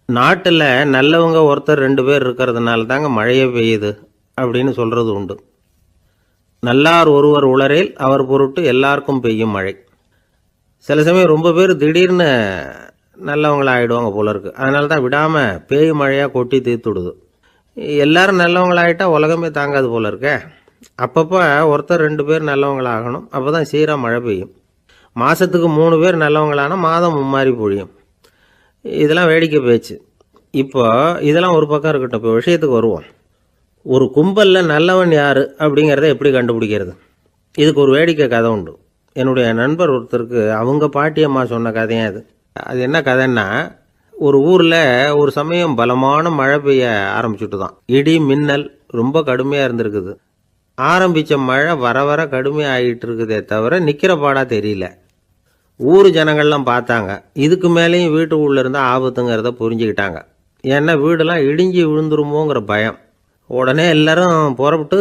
நாட்டில் நல்லவங்க ஒருத்தர் 2 பேர் இருக்கிறதுனால தாங்க மழையே பெய்யுது அப்படின்னு சொல்கிறது உண்டு. நல்லார் ஒருவர் உளரேல் அவர் பொருட்டு எல்லாருக்கும் பெய்யும் மழை. சில சமயம் ரொம்ப பேர் திடீர்னு நல்லவங்களாகிடுவாங்க போல இருக்கு. அதனால தான் விடாமல் பேய் மழையாக கொட்டி தீர்த்துடுது. எல்லாரும் நல்லவங்களாகிட்டா உலகமே தாங்காது போல இருக்கே. அப்பப்போ ஒருத்தர் 2 பேர் நல்லவங்களாகணும். அப்போ தான் சீராக மழை பெய்யும். மாதத்துக்கு 3 பேர் நல்லவங்களானா மாதம் மும்மாரி பொழியும். இதெல்லாம் வேடிக்கை பேச்சு. இப்போ இதெல்லாம் ஒரு பக்கம் இருக்கட்டும். இப்போ விஷயத்துக்கு வருவோம். ஒரு கும்பலில் நல்லவன் யார் அப்படிங்கிறத எப்படி கண்டுபிடிக்கிறது? இதுக்கு ஒரு வேடிக்கை கதை உண்டு. என்னுடைய நண்பர் ஒருத்தருக்கு அவங்க பாட்டியம்மா சொன்ன கதையும் அது. அது என்ன கதைன்னா, ஒரு ஊரில் ஒரு சமயம் பலமான மழை பெய்ய ஆரம்பிச்சுட்டு தான். இடி மின்னல் ரொம்ப கடுமையாக இருந்திருக்குது. ஆரம்பித்த மழை வர வர கடுமையாக ஆகிட்டு இருக்குதே தவிர நிற்கிற பாடாக தெரியல. ஊர் ஜனங்கள்லாம் பார்த்தாங்க. இதுக்கு மேலேயும் வீட்டு உள்ள இருந்தால் ஆபத்துங்கிறத புரிஞ்சுக்கிட்டாங்க. ஏன்னா வீடெல்லாம் இடிஞ்சி விழுந்துருமோங்கிற பயம். உடனே எல்லாரும் புறப்பட்டு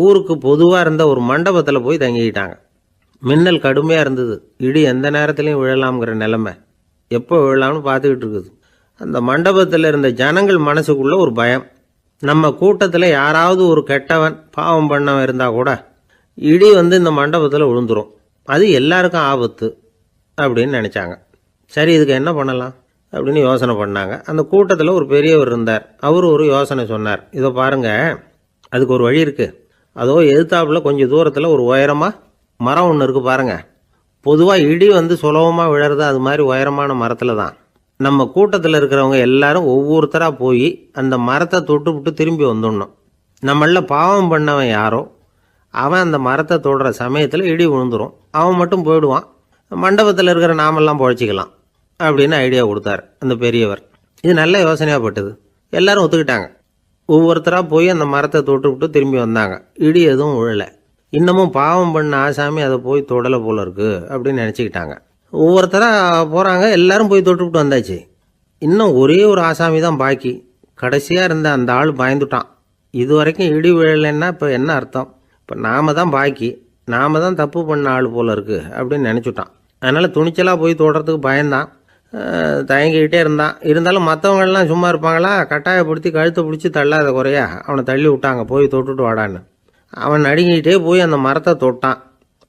ஊருக்கு பொதுவாக இருந்த ஒரு மண்டபத்தில் போய் தங்கிக்கிட்டாங்க. மின்னல் கடுமையாக இருந்தது. இடி எந்த நேரத்துலையும் விழலாம்ங்கிற நிலைமை. எப்போ விழலாம்னு பார்த்துக்கிட்டு இருக்குது. அந்த மண்டபத்தில் இருந்த ஜனங்கள் மனசுக்குள்ளே ஒரு பயம். நம்ம கூட்டத்தில் யாராவது ஒரு கெட்டவன் பாவம் பண்ணவன் இருந்தால் கூட இடி இந்த மண்டபத்தில் விழுந்துரும். அது எல்லாருக்கும் ஆபத்து அப்படின்னு நினச்சாங்க. சரி, இதுக்கு என்ன பண்ணலாம் அப்படின்னு யோசனை பண்ணாங்க. அந்த கூட்டத்தில் ஒரு பெரியவர் இருந்தார். அவர் ஒரு யோசனை சொன்னார். இதை பாருங்க, அதுக்கு ஒரு வழி இருக்குது. அதோ எதிர்த்தாப்புல கொஞ்சம் தூரத்தில் ஒரு உயரமாக மரம் ஒன்று இருக்குது பாருங்க. பொதுவாக இடி சுலபமாக விழறது அது மாதிரி உயரமான மரத்தில் தான். நம்ம கூட்டத்தில் இருக்கிறவங்க எல்லாரும் ஒவ்வொருத்தராக போய் அந்த மரத்தை தொட்டு விட்டு திரும்பி வந்துடணும். நம்மள பாவம் பண்ணவன் யாரோ அவன் அந்த மரத்தை தொடுற சமயத்தில் இடி விழுந்துடும். அவன் மட்டும் போயிடுவான். மண்டபத்தில் இருக்கிற நாமெல்லாம் பொழைச்சிக்கலாம் அப்படின்னு ஐடியா கொடுத்தார் அந்த பெரியவர். இது நல்ல யோசனையாக பட்டது. எல்லாரும் ஒத்துக்கிட்டாங்க. ஒவ்வொருத்தராக போய் அந்த மரத்தை தொட்டு விட்டு திரும்பி வந்தாங்க. இடி எதுவும் விழலை. இன்னமும் பாவம் பண்ண ஆசாமி அதை போய் தொடலை போல இருக்கு அப்படின்னு நினச்சிக்கிட்டாங்க. ஒவ்வொருத்தராக போகிறாங்க. எல்லாரும் போய் தொட்டு விட்டு வந்தாச்சு. இன்னும் ஒரே ஒரு ஆசாமி தான் பாக்கி. கடைசியாக இருந்த அந்த ஆள் பயந்துட்டான். இது வரைக்கும் இடி விழலைன்னா இப்போ என்ன அர்த்தம்? இப்போ நாம தான் பாக்கி, நாம தான் தப்பு பண்ண ஆள் போல இருக்கு அப்படின்னு நினச்சிட்டான். அதனால் துணிச்சலாக போய் தொடுறதுக்கு பயந்தான். தயங்கிக்கிட்டே இருந்தான். இருந்தாலும் மற்றவங்கள்லாம் சும்மா இருப்பாங்களா? கட்டாயப்படுத்தி கழுத்தை பிடிச்சி தள்ளாத குறையா அவனை தள்ளி விட்டாங்க. போய் தொட்டுட்டு வாடான்னு. அவன் நடுங்கிட்டே போய் அந்த மரத்தை தொட்டான்.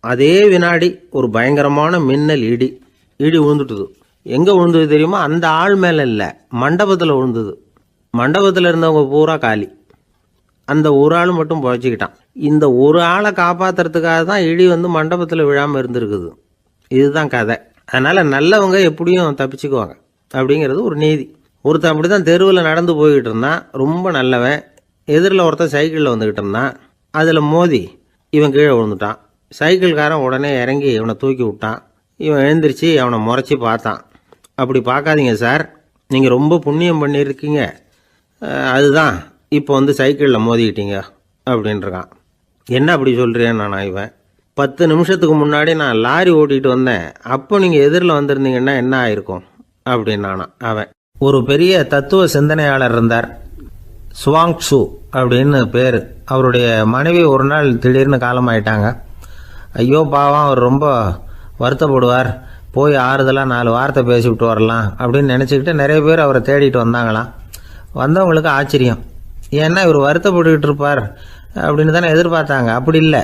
அதே வினாடி ஒரு பயங்கரமான மின்னல் இடி விழுந்துட்டுது. எங்கே விழுந்தது தெரியுமா? அந்த ஆள் மேலே இல்லை, மண்டபத்தில் விழுந்தது. மண்டபத்தில் இருந்தவங்க பூரா காலி. அந்த ஒரு ஆள் மட்டும் பொழைச்சிக்கிட்டான். இந்த ஒரு ஆளை காப்பாற்றுறதுக்காக தான் இடி மண்டபத்தில் விழாமல் இருந்திருக்குது. இதுதான் கதை. அதனால் நல்லவங்க எப்படியும் தப்பிச்சுக்குவாங்க அப்படிங்கிறது ஒரு நீதி. ஒருத்தன் அப்படி தான் தெருவில் நடந்து போய்கிட்டு இருந்தான். ரொம்ப நல்லவன். எதிரில் ஒருத்தன் சைக்கிளில் வந்துக்கிட்டு இருந்தான். அதில் மோதி இவன் கீழே விழுந்துட்டான். சைக்கிள்காரன் உடனே இறங்கி இவனை தூக்கி விட்டான். இவன் எழுந்திரிச்சு அவனை முறைச்சி பார்த்தான். அப்படி பார்க்காதீங்க சார், நீங்கள் ரொம்ப புண்ணியம் பண்ணியிருக்கீங்க, அதுதான் இப்போ சைக்கிளில் மோதிக்கிட்டீங்க அப்படின்றான். என்ன அப்படி சொல்கிறேன் நான்? இவன் 10 நிமிஷத்துக்கு முன்னாடி நான் லாரி ஓட்டிகிட்டு வந்தேன், அப்போ நீங்கள் எதிரில் வந்திருந்தீங்கன்னா என்ன ஆயிருக்கும் அப்படின்னானா அவன். ஒரு பெரிய தத்துவ சிந்தனையாளர் இருந்தார், சுவாங் ஷூ அப்படின்னு பேர். அவருடைய மனைவி ஒரு நாள் திடீர்னு காலமாயிட்டாங்க. ஐயோ பாவம், அவர் ரொம்ப வருத்தப்படுவார், போய் ஆறுதலாக 4 வார்த்தை பேசிவிட்டு வரலாம் அப்படின்னு நினச்சிக்கிட்டு நிறைய பேர் அவரை தேடிட்டு வந்தாங்களாம். வந்தவங்களுக்கு ஆச்சரியம். ஏன்னா இவர் வருத்தப்பட்டுக்கிட்டு இருப்பார் அப்படின்னு தானே எதிர்பார்த்தாங்க. அப்படி இல்லை,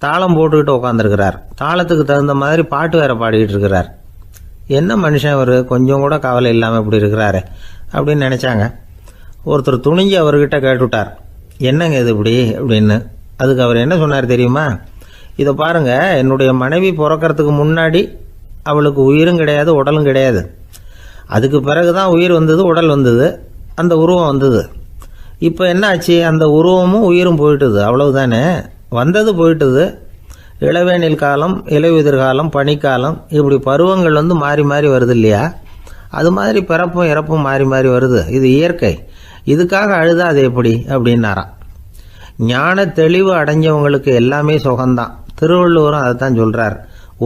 தாளம் போட்டுக்கிட்டு உட்காந்துருக்கிறார். தாளத்துக்கு தகுந்த மாதிரி பாட்டு வேற பாடிக்கிட்டு இருக்கிறார். என்ன மனுஷன் அவர், கொஞ்சம் கூட கவலை இல்லாமல் இப்படி இருக்கிறாரு அப்படின்னு நினச்சாங்க. ஒருத்தர் துணிஞ்சு அவர்கிட்ட கேட்டுவிட்டார், என்னங்க இது இப்படி அப்படின்னு. அதுக்கு அவர் என்ன சொன்னார் தெரியுமா? இதை பாருங்க, என்னுடைய மனைவி பிறக்கிறதுக்கு முன்னாடி அவளுக்கு உயிரும் கிடையாது, உடலும் கிடையாது. அதுக்கு பிறகு தான் உயிர் வந்தது, உடல் வந்தது, அந்த உருவம் வந்தது. இப்போ என்ன ஆச்சு? அந்த உருவமும் உயிரும் போயிட்டுது, அவ்வளவுதானே. வந்தது போயிட்டுது. இளவேனில் காலம், இலையுதிர் காலம், பனிக்காலம், இப்படி பருவங்கள் மாறி மாறி வருது இல்லையா? அது மாதிரி பிறப்பும் இறப்பும் மாறி மாறி வருது. இது இயற்கை. இதுக்காக அழுதா அது எப்படி அப்படின்னாராம். ஞான தெளிவு அடைஞ்சவங்களுக்கு எல்லாமே சுகம்தான். திருவள்ளுவரும் அதை தான் சொல்கிறார்.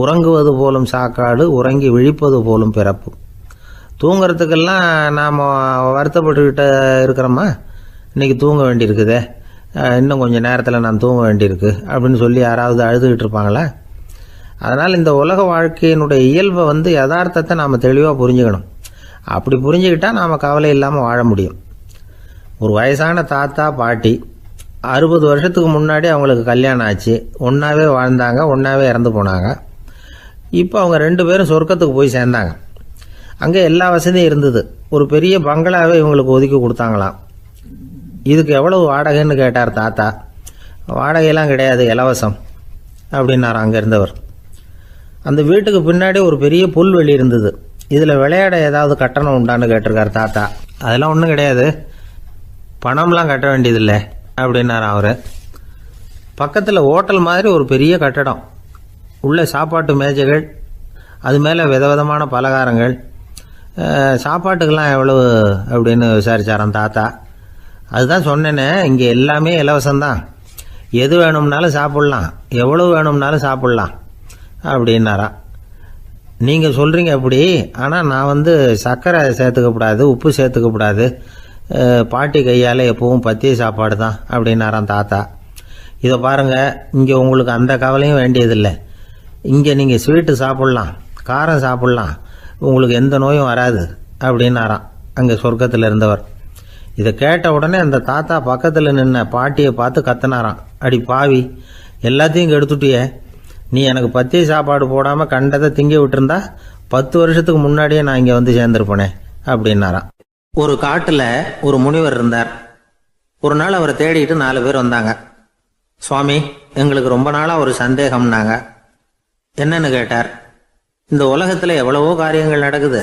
உறங்குவது போலும் சாக்காடு, உறங்கி விழிப்பது போலும் பிறப்பு. தூங்கிறதுக்கெல்லாம் நாம் வருத்தப்பட்டுக்கிட்ட இருக்கிறோமா? இன்றைக்கி தூங்க வேண்டியிருக்குதே, இன்னும் கொஞ்சம் நேரத்தில் நான் தூங்க வேண்டியிருக்கு அப்படின்னு சொல்லி யாராவது அழுதுகிட்டு இருப்பாங்களா? அதனால் இந்த உலக வாழ்க்கையினுடைய இயல்பை யதார்த்தத்தை நாம் தெளிவாக புரிஞ்சுக்கணும். அப்படி புரிஞ்சுக்கிட்டா நாம் கவலை இல்லாமல் வாழ முடியும். ஒரு வயசான தாத்தா பாட்டி 60 வருஷத்துக்கு முன்னாடி அவங்களுக்கு கல்யாணம் ஆச்சு, ஒன்றாவே வாழ்ந்தாங்க, ஒன்றாவே இறந்து போனாங்க. இப்போ அவங்க 2 பேரும் சொர்க்கத்துக்கு போய் சேர்ந்தாங்க. அங்கே எல்லா வசதியும் இருந்தது. ஒரு பெரிய பங்களாவே இவங்களுக்கு ஒதுக்கி கொடுத்தாங்களாம். இதுக்கு எவ்வளவு வாடகைன்னு கேட்டார் தாத்தா. வாடகையெல்லாம் கிடையாது, இலவசம் அப்படின்னார் அங்கே இருந்தவர். அந்த வீட்டுக்கு பின்னாடி ஒரு பெரிய புல்வெளி இருந்தது. இதில் விளையாட ஏதாவது கட்டணம் உண்டான்னு கேட்டிருக்கார் தாத்தா. அதெல்லாம் ஒன்றும் கிடையாது, பணம்லாம் கட்ட வேண்டியதில்லை அப்படின்னார் அவர். பக்கத்தில் ஹோட்டல் மாதிரி ஒரு பெரிய கட்டடம், உள்ள சாப்பாட்டு மேஜைகள், அது மேலே விதவிதமான பலகாரங்கள். சாப்பாட்டுக்கெல்லாம் எவ்வளவு அப்படின்னு விசாரிச்சாராம் தாத்தா. அதுதான் சொன்னேனே, இங்கே எல்லாமே இலவசம்தான், எது வேணும்னாலும் சாப்பிட்லாம், எவ்வளவு வேணும்னாலும் சாப்பிட்லாம் அப்படின்னாரா. நீங்கள் சொல்கிறீங்க அப்படி, ஆனால் நான் சர்க்கரை சேர்த்துக்கக்கூடாது, உப்பு சேர்த்துக்கக்கூடாது, பாட்டி கையால் எப்பவும் பத்திய சாப்பாடு தான் அப்படின்னாராம் தாத்தா. இதை பாருங்கள், இங்கே உங்களுக்கு அந்த கவலையும் வேண்டியதில்லை. இங்கே நீங்கள் ஸ்வீட்டு சாப்பிட்லாம், காரம் சாப்பிட்லாம், உங்களுக்கு எந்த நோயும் வராது அப்படின்னாராம் அங்கே சொர்க்கத்தில் இருந்தவர். இதை கேட்ட உடனே அந்த தாத்தா பக்கத்தில் நின்ன பாட்டியை பார்த்து கத்தினாராம். அடி பாவி, எல்லாத்தையும் கெடுத்துட்டியே, நீ எனக்கு பத்திய சாப்பாடு போடாமல் கண்டதை திங்க விட்டுருந்தா 10 வருஷத்துக்கு முன்னாடியே நான் இங்கே சேர்ந்துருப்பேனே அப்படின்னாராம். ஒரு காட்டில் ஒரு முனிவர் இருந்தார். ஒரு நாள் அவரை தேடிட்டு 4 பேர் வந்தாங்க. சுவாமி, எங்களுக்கு ரொம்ப நாளாக ஒரு சந்தேகம்னாங்க. என்னன்னு கேட்டார். இந்த உலகத்தில் எவ்வளவோ காரியங்கள் நடக்குது,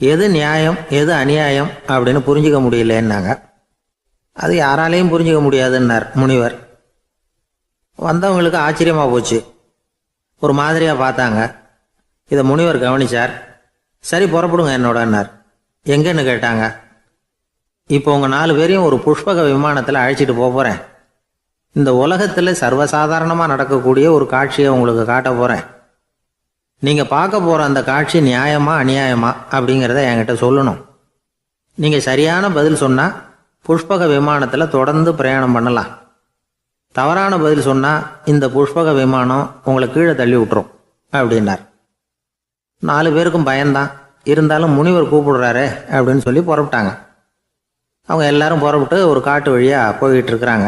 எது நியாயம் எது அநியாயம் அப்படின்னு புரிஞ்சிக்க முடியலன்னாங்க. அது யாராலையும் புரிஞ்சிக்க முடியாதுன்னார் முனிவர். வந்தவங்களுக்கு ஆச்சரியமாக போச்சு, ஒரு மாதிரியாக பார்த்தாங்க. இதை முனிவர் கவனிச்சார். சரி புறப்படுங்க என்னோடன்னார். எங்கன்னு கேட்டாங்க. இப்போ உங்கள் 4 பேரையும் ஒரு புஷ்பக விமானத்தில் அழைச்சிட்டு போகிறேன். இந்த உலகத்தில் சர்வசாதாரணமாக நடக்கக்கூடிய ஒரு காட்சியை உங்களுக்கு காட்ட போகிறேன். நீங்கள் பார்க்க போகிற அந்த காட்சி நியாயமா அநியாயமா அப்படிங்கிறத என்கிட்ட சொல்லணும். நீங்கள் சரியான பதில் சொன்னால் புஷ்பக விமானத்தில் தொடர்ந்து பிரயாணம் பண்ணலாம். தவறான பதில் சொன்னால் இந்த புஷ்பக விமானம் உங்களை கீழே தள்ளி விட்டுரும் அப்படின்னார். 4 பேருக்கும் பயந்தான். இருந்தாலும் முனிவர் கூப்பிடுறாரு அப்படின்னு சொல்லி புறப்பட்டாங்க. அவங்க எல்லாரும் புறப்பட்டு ஒரு காட்டு வழியாக போய்கிட்டு இருக்கிறாங்க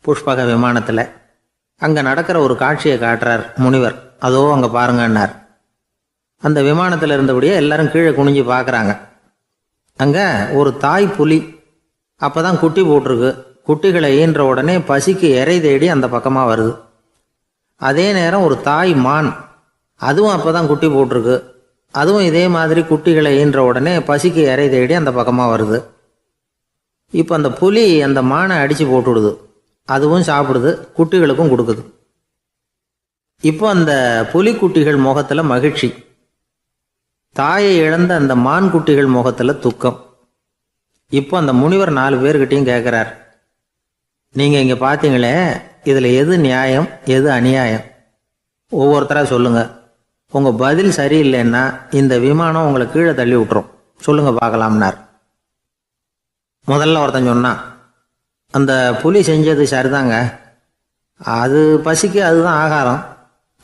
புஷ்பக விமானத்தில். அங்கே நடக்கிற ஒரு காட்சியை காட்டுறார் முனிவர். அதோ அங்கே பாருங்கன்னார். அந்த விமானத்தில் இருந்தபடியே எல்லாரும் கீழே குனிஞ்சு பார்க்குறாங்க. அங்கே ஒரு தாய் புலி அப்போ தான் குட்டி போட்டிருக்கு. குட்டிகளை ஈன்ற உடனே பசிக்கு இறை தேடி அந்த பக்கமாக வருது. அதே நேரம் ஒரு தாய் மான், அதுவும் அப்போ தான் குட்டி போட்டிருக்கு. அதுவும் இதே மாதிரி குட்டிகளை ஈன்ற உடனே பசிக்கு இறை தேடி அந்த பக்கமாக வருது. இப்போ அந்த புலி அந்த மானை அடித்து போட்டுடுது. அதுவும் சாப்பிடுது, குட்டிகளுக்கும் கொடுக்குது. இப்போ அந்த புலிக்குட்டிகள் முகத்தில் மகிழ்ச்சி, தாயை இழந்த அந்த மான் குட்டிகள் முகத்தில் துக்கம். இப்போ அந்த முனிவர் 4 பேர்கிட்டையும் கேட்குறார், நீங்கள் இங்கே பார்த்தீங்களே, இதில் எது நியாயம் எது அநியாயம்? ஒவ்வொருத்தராக சொல்லுங்கள். உங்கள் பதில் சரியில்லைன்னா இந்த விமானம் உங்களை கீழே தள்ளி விட்டுரும், சொல்லுங்கள் பார்க்கலாம்னார். முதல்ல ஒருத்தன் சொன்னான், அந்த புலி செஞ்சது சரிதாங்க, அது பசிக்கு அதுதான் ஆகாரம்,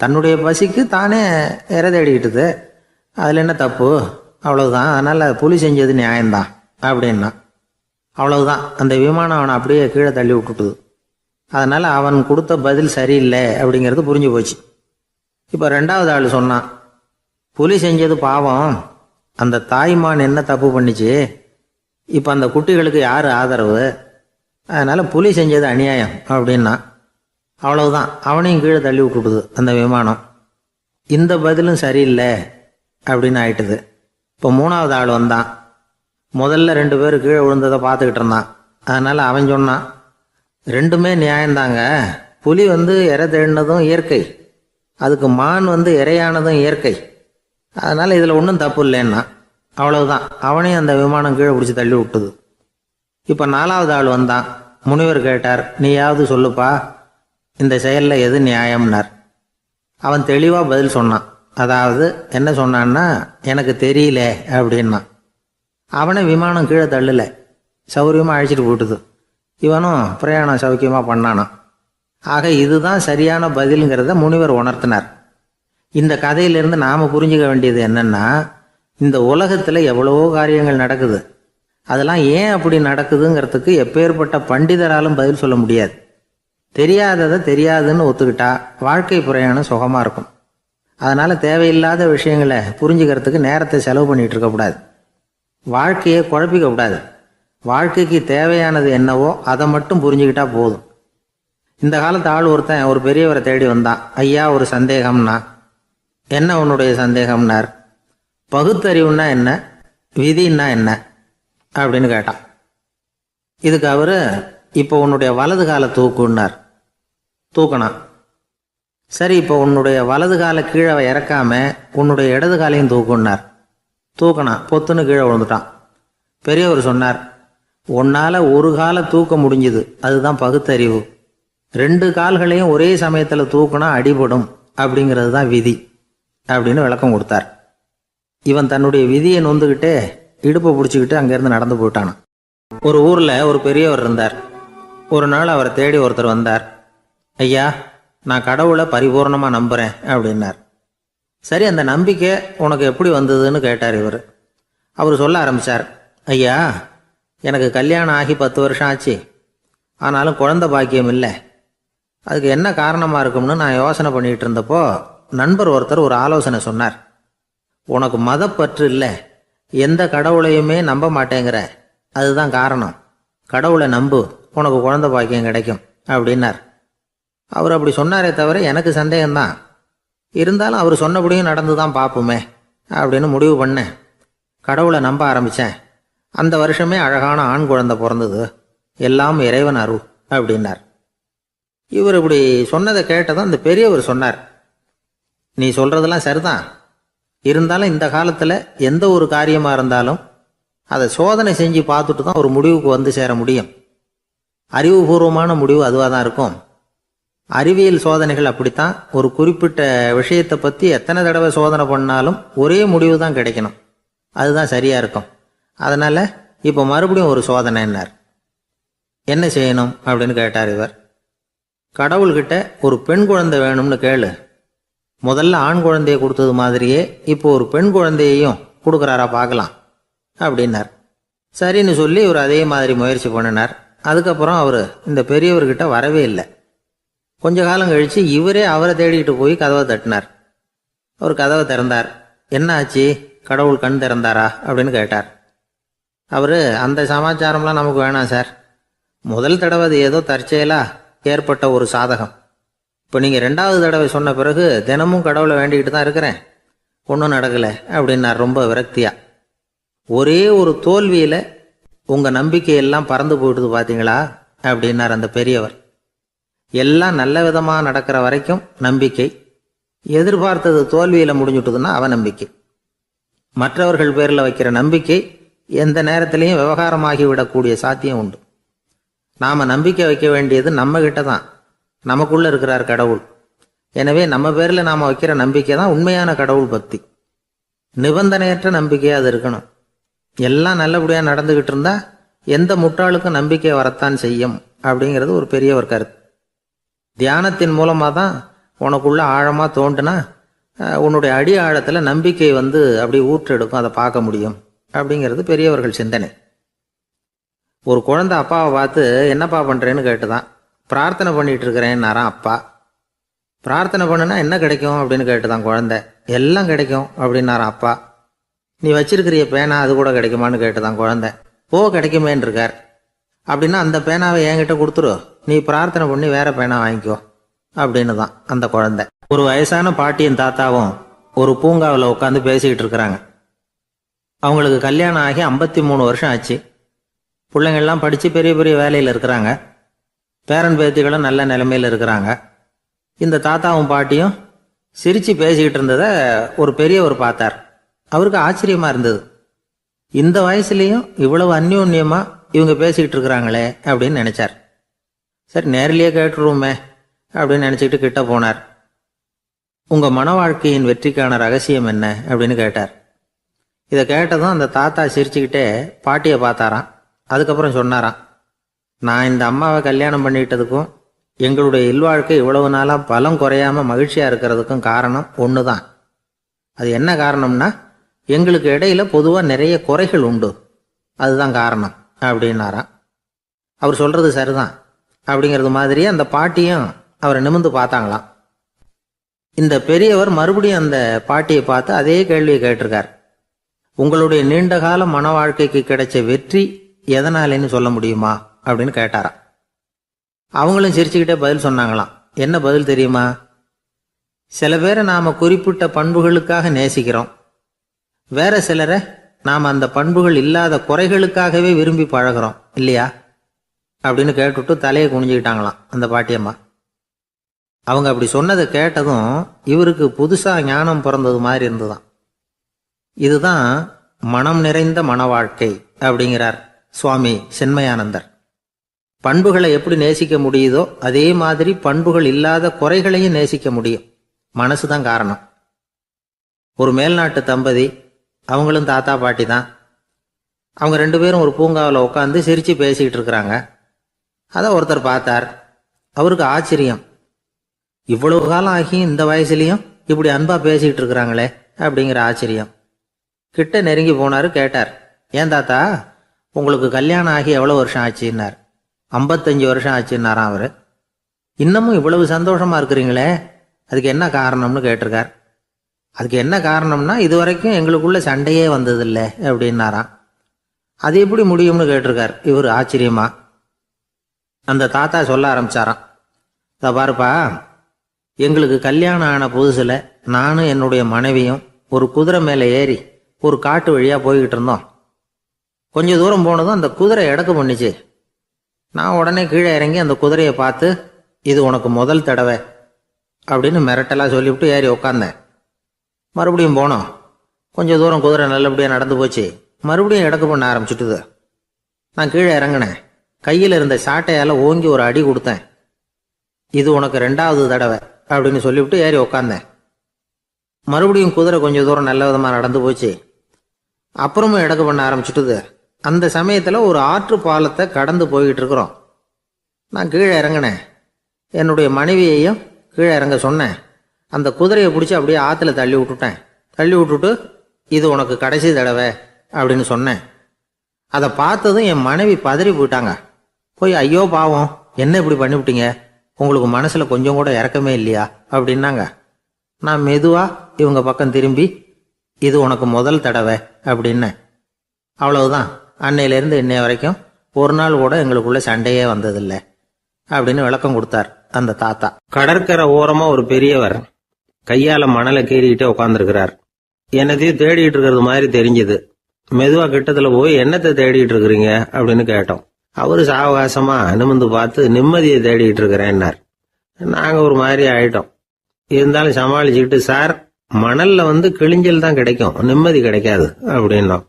தன்னுடைய பசிக்கு தானே இறை தேடிக்கிட்டுது, அதில் என்ன தப்பு, அவ்வளவுதான், அதனால் புலி செஞ்சது நியாயம்தான் அப்படின்னா. அவ்வளவுதான், அந்த விமானம் அவனை அப்படியே கீழே தள்ளி விட்டுட்டுது. அதனால் அவன் கொடுத்த பதில் சரியில்லை அப்படிங்கிறது புரிஞ்சு போச்சு. இப்போ 2வது ஆள் சொன்னான், புலி செஞ்சது பாவம், அந்த தாய்மான் என்ன தப்பு பண்ணிச்சு, இப்போ அந்த குட்டிகளுக்கு யார் ஆதரவு, அதனால் புலி செஞ்சது அநியாயம் அப்படின்னா. அவ்வளவுதான், அவனையும் கீழே தள்ளி விட்டுட்டுது அந்த விமானம். இந்த பதிலும் சரியில்லை அப்படின்னு ஆயிட்டுது. இப்போ 3வது ஆள் வந்தான். முதல்ல 2 பேர் கீழே விழுந்ததை பார்த்துக்கிட்டு இருந்தான். அதனால் அவன் சொன்னான், ரெண்டுமே நியாயந்தாங்க, புலி இறை தேடினதும் இயற்கை, அதுக்கு மான் இறையானதும் இயற்கை, அதனால் இதில் ஒன்றும் தப்பு இல்லைன்னா. அவ்வளவுதான், அவனையும் அந்த விமானம் கீழே பிடிச்சி தள்ளி விட்டுது. இப்போ 4வது ஆள் வந்தான். முனிவர் கேட்டார், நீயாவது சொல்லுப்பா, இந்த செயலில் எது நியாயம்னார். அவன் தெளிவாக பதில் சொன்னான். அதாவது என்ன சொன்னான்னா, எனக்கு தெரியல அப்படின்னா. அவனை விமானம் கீழே தள்ளலை, சௌரியமாக அழைச்சிட்டு போட்டுது. இவனும் பிரயாணம் சௌக்கியமாக பண்ணானான். ஆக இதுதான் சரியான பதிலுங்கிறத முனிவர் உணர்த்தினார். இந்த கதையிலிருந்து நாம் புரிஞ்சுக்க வேண்டியது என்னென்னா, இந்த உலகத்தில் எவ்வளவோ காரியங்கள் நடக்குது. அதெல்லாம் ஏன் அப்படி நடக்குதுங்கிறதுக்கு எப்பேற்பட்ட பண்டிதராலும் பதில் சொல்ல முடியாது. தெரியாததை தெரியாதுன்னு ஒத்துக்கிட்டா வாழ்க்கை பிரயாணம் சுகமாக இருக்கும். அதனால் தேவையில்லாத விஷயங்களை புரிஞ்சுக்கிறதுக்கு நேரத்தை செலவு பண்ணிகிட்டு இருக்கக்கூடாது. வாழ்க்கையை குழப்பிக்கக்கூடாது. வாழ்க்கைக்கு தேவையானது என்னவோ அதை மட்டும் புரிஞ்சுக்கிட்டா போதும். இந்த காலத்து ஆள் ஒருத்தன் ஒரு பெரியவரை தேடி வந்தான். ஐயா, ஒரு சந்தேகம்னா. என்ன உன்னுடைய சந்தேகம்னார். பகுத்தறிவுன்னா என்ன, விதின்னா என்ன அப்படின்னு கேட்டான். இதுக்கு அவர், இப்போ உன்னுடைய வலது காலை தூக்குன்னார். தூக்கினான். சரி, இப்போ உன்னுடைய வலது காலை கீழே இறக்காம உன்னுடைய இடது காலையும் தூக்குன்னார். தூக்கினான். பொத்துன்னு கீழே விழுந்துட்டான். பெரியவர் சொன்னார், உன்னால் ஒரு காலை தூக்க முடிஞ்சுது, அதுதான் பகுத்தறிவு. 2 கால்களையும் ஒரே சமயத்தில் தூக்கினா அடிபடும், அப்படிங்கிறது தான் விதி அப்படின்னு விளக்கம் கொடுத்தார். இவன் தன்னுடைய விதியை நொந்துக்கிட்டே இடுப்பை பிடிச்சிக்கிட்டு அங்கேருந்து நடந்து போயிட்டான். ஒரு ஊரில் ஒரு பெரியவர் இருந்தார். ஒரு நாள் அவரை தேடி ஒருத்தர் வந்தார். ஐயா, நான் கடவுளை பரிபூர்ணமாக நம்புகிறேன் அப்படின்னார். சரி, அந்த நம்பிக்கை உனக்கு எப்படி வந்ததுன்னு கேட்டார் இவர். அவர் சொல்ல ஆரம்பித்தார். ஐயா, எனக்கு கல்யாணம் ஆகி 10 வருஷம் ஆச்சு. ஆனாலும் குழந்தை பாக்கியம் இல்லை. அதுக்கு என்ன காரணமாக இருக்கும்னு நான் யோசனை பண்ணிகிட்டு இருந்தப்போ நண்பர் ஒருத்தர் ஒரு ஆலோசனை சொன்னார். உனக்கு மதப்பற்று இல்லை, எந்த கடவுளையுமே நம்ப மாட்டேங்கிற, அதுதான் காரணம். கடவுளை நம்பு, உனக்கு குழந்தை பாக்கியம் கிடைக்கும் அப்படின்னார். அவர் அப்படி சொன்னாரே தவிர எனக்கு சந்தேகம்தான். இருந்தாலும் அவர் சொன்னபடியும் நடந்து தான் பார்ப்போமே அப்படின்னு முடிவு பண்ணேன். கடவுளை நம்ப ஆரம்பித்தேன். அந்த வருஷமே அழகான ஆண் குழந்தை பிறந்தது. எல்லாம் இறைவன் அருள் அப்படின்னார். இவர் இப்படி சொன்னதை கேட்டதும் அந்த பெரியவர் சொன்னார், நீ சொல்கிறதெல்லாம் சரிதான். இருந்தாலும் இந்த காலத்தில் எந்த ஒரு காரியமாக இருந்தாலும் அதை சோதனை செஞ்சு பார்த்துட்டு தான் ஒரு முடிவுக்கு வந்து சேர முடியும். அறிவுபூர்வமான முடிவு அதுவாக தான் இருக்கும். அறிவியல் சோதனைகள் அப்படித்தான். ஒரு குறிப்பிட்ட விஷயத்தை பற்றி எத்தனை தடவை சோதனை பண்ணாலும் ஒரே முடிவு தான் கிடைக்கணும். அதுதான் சரியாக இருக்கும். அதனால் இப்போ மறுபடியும் ஒரு சோதனைன்னார். என்ன செய்யணும் அப்படின்னு கேட்டார் இவர். கடவுள்கிட்ட ஒரு பெண் குழந்தை வேணும்னு கேளு. முதல்ல ஆண் குழந்தையை கொடுத்தது மாதிரியே இப்போ ஒரு பெண் குழந்தையையும் கொடுக்குறாரா பார்க்கலாம் அப்படின்னார். சரின்னு சொல்லி இவர் அதே மாதிரி முயற்சி பண்ணினார். அதுக்கப்புறம் அவர் இந்த பெரியவர்கிட்ட வரவே இல்லை. கொஞ்ச காலம் கழித்து இவரே அவரை தேடிக்கிட்டு போய் கதவை தட்டினார். அவர் கதவை திறந்தார். என்ன ஆச்சு, கடவுள் கண் திறந்தாரா அப்படின்னு கேட்டார். அவர், அந்த சமாச்சாரம்லாம் நமக்கு வேணாம் சார். முதல் தடவை அது ஏதோ தற்செயலாக ஏற்பட்ட ஒரு சாதகம். இப்போ நீங்கள் 2வது தடவை சொன்ன பிறகு தினமும் கடவுளை வேண்டிக்கிட்டு தான் இருக்கிறேன், ஒன்றும் நடக்கலை அப்படின்னார் ரொம்ப விரக்தியாக. ஒரே ஒரு தோல்வியில் உங்கள் நம்பிக்கையெல்லாம் பறந்து போயிட்டுது பார்த்தீங்களா அப்படின்னார் அந்த பெரியவர். எல்லாம் நல்ல விதமாக நடக்கிற வரைக்கும் நம்பிக்கை, எதிர்பார்த்தது தோல்வியில் முடிஞ்சுட்டுதுன்னா அவநம்பிக்கை. மற்றவர்கள் பேரில் வைக்கிற நம்பிக்கை எந்த நேரத்திலையும் விவகாரமாகி விடக்கூடிய சாத்தியம் உண்டு. நாம் நம்பிக்கை வைக்க வேண்டியது நம்மகிட்ட தான். நமக்குள்ளே இருக்கிறார் கடவுள். எனவே நம்ம பேரில் நாம் வைக்கிற நம்பிக்கை தான் உண்மையான கடவுள் பக்தி. நிபந்தனையற்ற நம்பிக்கையாக அது இருக்கணும். எல்லாம் நல்லபடியாக நடந்துக்கிட்டு இருந்தால் எந்த முட்டாளுக்கும் நம்பிக்கை வரத்தான் செய்யும் அப்படிங்கிறது ஒரு பெரியவர் கருத்து. தியானத்தின் மூலமாக தான் உனக்குள்ள ஆழமாக தோண்டுனா உன்னுடைய அடி ஆழத்தில் நம்பிக்கை வந்து அப்படி ஊற்றெடுக்கும், அதை பார்க்க முடியும் அப்படிங்கிறது பெரியவர்கள் சிந்தனை. ஒரு குழந்தை அப்பாவை பார்த்து என்னப்பா பண்ணுறேன்னு கேட்டுதான். பிரார்த்தனை பண்ணிகிட்டு இருக்கிறேன்னாரான் அப்பா. பிரார்த்தனை பண்ணுனா என்ன கிடைக்கும் அப்படின்னு கேட்டுதான் குழந்தை. எல்லாம் கிடைக்கும் அப்படின்னாரான் அப்பா. நீ வச்சிருக்கிறிய பேனா அது கூட கிடைக்குமான்னு கேட்டுதான் குழந்தை. ஓ, கிடைக்குமேன்னு இருக்கார். அப்படின்னா அந்த பேனாவை என்கிட்ட கொடுத்துரு, நீ பிரார்த்தனை பண்ணி வேற பேனா வாங்கிக்கோ அப்படின்னு தான் அந்த குழந்தை. ஒரு வயசான பாட்டியும் தாத்தாவும் ஒரு பூங்காவில் உட்காந்து பேசிக்கிட்டு இருக்கிறாங்க. அவங்களுக்கு கல்யாணம் ஆகி 53 வருஷம் ஆச்சு. பிள்ளைங்கள்லாம் படித்து பெரிய பெரிய வேலையில் இருக்கிறாங்க. பேரன் பேத்திகளும் நல்ல நிலைமையில் இருக்கிறாங்க. இந்த தாத்தாவும் பாட்டியும் சிரித்து பேசிக்கிட்டு இருந்ததை ஒரு பெரியவர் பார்த்தார். அவருக்கு ஆச்சரியமாக இருந்தது. இந்த வயசுலேயும் இவ்வளவு அந்யோன்யமாக இவங்க பேசிக்கிட்டு இருக்கிறாங்களே அப்படின்னு நினச்சார். சரி, நேரிலேயே கேட்டுருவோமே அப்படின்னு நினச்சிக்கிட்டு கிட்ட போனார். உங்கள் மன வாழ்க்கையின் வெற்றிக்கான ரகசியம் என்ன அப்படின்னு கேட்டார். இதை கேட்டதும் அந்த தாத்தா சிரிச்சுக்கிட்டே பாட்டியை பார்த்தாராம். அதுக்கப்புறம் சொன்னாராம், நான் இந்த அம்மாவை கல்யாணம் பண்ணிக்கிட்டதுக்கும் எங்களுடைய இல்வாழ்க்கை இவ்வளவு நாளாக பலம் குறையாமல் மகிழ்ச்சியாக இருக்கிறதுக்கும் காரணம் ஒன்று தான். அது என்ன காரணம்னா, எங்களுக்கு இடையில பொதுவாக நிறைய குறைகள் உண்டு, அதுதான் காரணம் அப்படின்னாராம். அவர் சொல்றது சரிதான் அப்படிங்கிறது மாதிரி அந்த பாட்டியும் அவரை நிமிர்ந்து பார்த்தாங்களாம். இந்த பெரியவர் மறுபடியும் அந்த பாட்டியை பார்த்து அதே கேள்வியை கேட்டிருக்கார். உங்களுடைய நீண்டகால மன வாழ்க்கைக்கு கிடைச்ச வெற்றி எதனாலேன்னு சொல்ல முடியுமா அப்படின்னு கேட்டாராம். அவங்களும் சிரிச்சுக்கிட்டே பதில் சொன்னாங்களாம். என்ன பதில் தெரியுமா? சில பேரை நாம குறிப்பிட்ட பண்புகளுக்காக நேசிக்கிறோம், வேற சிலரை நாம் அந்த பண்புகள் இல்லாத குறைகளுக்காகவே விரும்பி பழகிறோம் இல்லையா அப்படின்னு கேட்டுவிட்டு தலையை குனிஞ்சுக்கிட்டாங்களாம் அந்த பாட்டியம்மா. அவங்க அப்படி சொன்னதை கேட்டதும் இவருக்கு புதுசா ஞானம் பிறந்தது மாதிரி இருந்துதான். இதுதான் மனம் நிறைந்த மன வாழ்க்கை அப்படிங்கிறார் சுவாமி சின்மயானந்தர். பண்புகளை எப்படி நேசிக்க முடியுதோ அதே மாதிரி பண்புகள் இல்லாத குறைகளையும் நேசிக்க முடியும். மனசுதான் காரணம். ஒரு மேல்நாட்டு தம்பதி, அவங்களும் தாத்தா பாட்டி தான். அவங்க 2 பேரும் ஒரு பூங்காவில் உட்காந்து சிரிச்சு பேசிக்கிட்டு இருக்கிறாங்க. அதை ஒருத்தர் பார்த்தார். அவருக்கு ஆச்சரியம், இவ்வளவு காலம் ஆகி இந்த வயசுலயும் இப்படி அன்பா பேசிக்கிட்டு இருக்கிறாங்களே அப்படிங்கிற ஆச்சரியம். கிட்ட நெருங்கி போனாரு. கேட்டார், ஏன் தாத்தா உங்களுக்கு கல்யாணம் ஆகி எவ்வளவு வருஷம் ஆச்சுன்னார். 55 வருஷம் ஆச்சுன்னாராம் அவரு. இன்னமும் இவ்வளவு சந்தோஷமா இருக்கிறீங்களே, அதுக்கு என்ன காரணம்னு கேட்டிருக்கார். அதுக்கு என்ன காரணம்னா, இதுவரைக்கும் எங்களுக்குள்ள சண்டையே வந்ததில்லை அப்படின்னாராம். அது எப்படி முடியும்னு கேட்டிருக்கார் இவர் ஆச்சரியமா. அந்த தாத்தா சொல்ல ஆரம்பிச்சாராம், இதை பாருப்பா, எங்களுக்கு கல்யாணம் ஆன புதுசுல நானும் என்னுடைய மனைவியும் ஒரு குதிரை மேலே ஏறி ஒரு காட்டு வழியா போய்கிட்டு இருந்தோம். கொஞ்ச தூரம் போனதும் அந்த குதிரை எடக்கு பண்ணிச்சு. நான் உடனே கீழே இறங்கி அந்த குதிரையை பார்த்து, இது உனக்கு முதல் தடவை அப்படின்னு மிரட்டலாக சொல்லிவிட்டு ஏறி உக்காந்தேன். மறுபடியும் போனோம். கொஞ்சம் தூரம் குதிரை நல்லபடியாக நடந்து போச்சு. மறுபடியும் எடக்கு பண்ண ஆரம்பிச்சுட்டுது. நான் கீழே இறங்கினேன். கையில் இருந்த சாட்டையால் ஓங்கி ஒரு அடி கொடுத்தேன். இது உனக்கு 2வது தடவை அப்படின்னு சொல்லிவிட்டு ஏறி உக்காந்தேன். மறுபடியும் குதிரை கொஞ்சம் தூரம் நல்ல விதமாக நடந்து போச்சு. அப்புறமும் எடக்கு பண்ண ஆரம்பிச்சுட்டுது. அந்த சமயத்தில் ஒரு ஆற்று பாலத்தை கடந்து போய்கிட்டு இருக்கிறோம். நான் கீழே இறங்கினேன். என்னுடைய மனைவியையும் கீழே இறங்க சொன்னேன். அந்த குதிரையை பிடிச்சி அப்படியே ஆற்றுல தள்ளி விட்டுட்டேன். தள்ளி விட்டுட்டு, இது உனக்கு கடைசி தடவை அப்படின்னு சொன்னேன். அதை பார்த்ததும் என் மனைவி பதறி போயிட்டாங்க. போய், ஐயோ பாவம், என்ன இப்படி பண்ணிவிட்டீங்க, உங்களுக்கு மனசில் கொஞ்சம் கூட இறக்கமே இல்லையா அப்படின்னாங்க. நான் மெதுவாக இவங்க பக்கம் திரும்பி, இது உனக்கு முதல் தடவை அப்படின்னேன். அவ்வளவுதான், அன்னையிலேருந்து இன்னைய வரைக்கும் ஒரு நாள் கூட எங்களுக்குள்ள சண்டையே வந்ததில்லை அப்படின்னு விளக்கம் கொடுத்தார் அந்த தாத்தா. கடற்கரை ஓரமா ஒரு பெரியவர் கையால மணலை கீறிக்கிட்டே உட்காந்துருக்கிறார். என்னத்தையும் தேடிட்டு இருக்கிறது மாதிரி தெரிஞ்சது. மெதுவா கிட்டத்துல போய், என்னத்தை தேடிட்டு இருக்கிறீங்க அப்படின்னு கேட்டோம். அவரு சாவகாசமா நிமிர்ந்து பார்த்து, நிம்மதியை தேடிட்டு இருக்கிறேன்னார். நாங்க ஒரு மாதிரி ஆயிட்டோம். இருந்தாலும் சமாளிச்சுக்கிட்டு, சார் மணல்ல கிழிஞ்சல் தான் கிடைக்கும், நிம்மதி கிடைக்காது அப்படின்னோம்.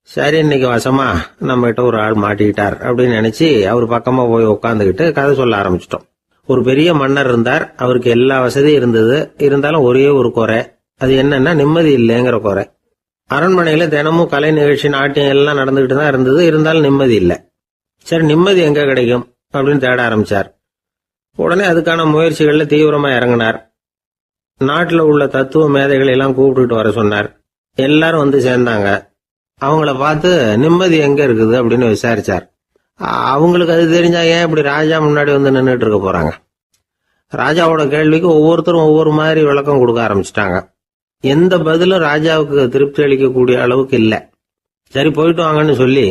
சரி, இன்னைக்கு வசமா நம்ம கிட்ட ஒரு ஆள் மாட்டிக்கிட்டார் அப்படின்னு நினைச்சு அவர் பக்கமா போய் உட்காந்துக்கிட்டு கதை சொல்ல ஆரம்பிச்சிட்டோம். ஒரு பெரிய மன்னர் இருந்தார். அவருக்கு எல்லா வசதியும் இருந்தது. இருந்தாலும் ஒரே ஒரு குறை. அது என்னன்னா, நிம்மதி இல்லைங்கிற குறை. அரண்மனையில தினமும் கலை நிகழ்ச்சி, நாட்டியம் எல்லாம் நடந்துகிட்டு தான் இருந்தது. இருந்தாலும் நிம்மதி இல்லை. சரி, நிம்மதி எங்க கிடைக்கும் அப்படின்னு தேட ஆரம்பிச்சார். உடனே அதுக்கான முயற்சிகள்ல தீவிரமா இறங்கினார். நாட்டுல உள்ள தத்துவ மேதைகளை எல்லாம் கூப்பிட்டுட்டு வர சொன்னார். எல்லாரும் சேர்ந்தாங்க. அவங்கள பார்த்து, நிம்மதி எங்க இருக்குது அப்படின்னு விசாரிச்சார். அவங்களுக்கு அது தெரிஞ்சா ஏன் இப்படி ராஜா முன்னாடி நின்றுட்டு இருக்க போறாங்க? ராஜாவோட கேள்விக்கு ஒவ்வொருத்தரும் ஒவ்வொரு மாதிரி விளக்கம் கொடுக்க ஆரம்பிச்சிட்டாங்க. எந்த பதிலும் ராஜாவுக்கு திருப்தி அளிக்கக்கூடிய அளவுக்கு இல்லை. சரி, போயிட்டு வாங்கன்னு சொல்லி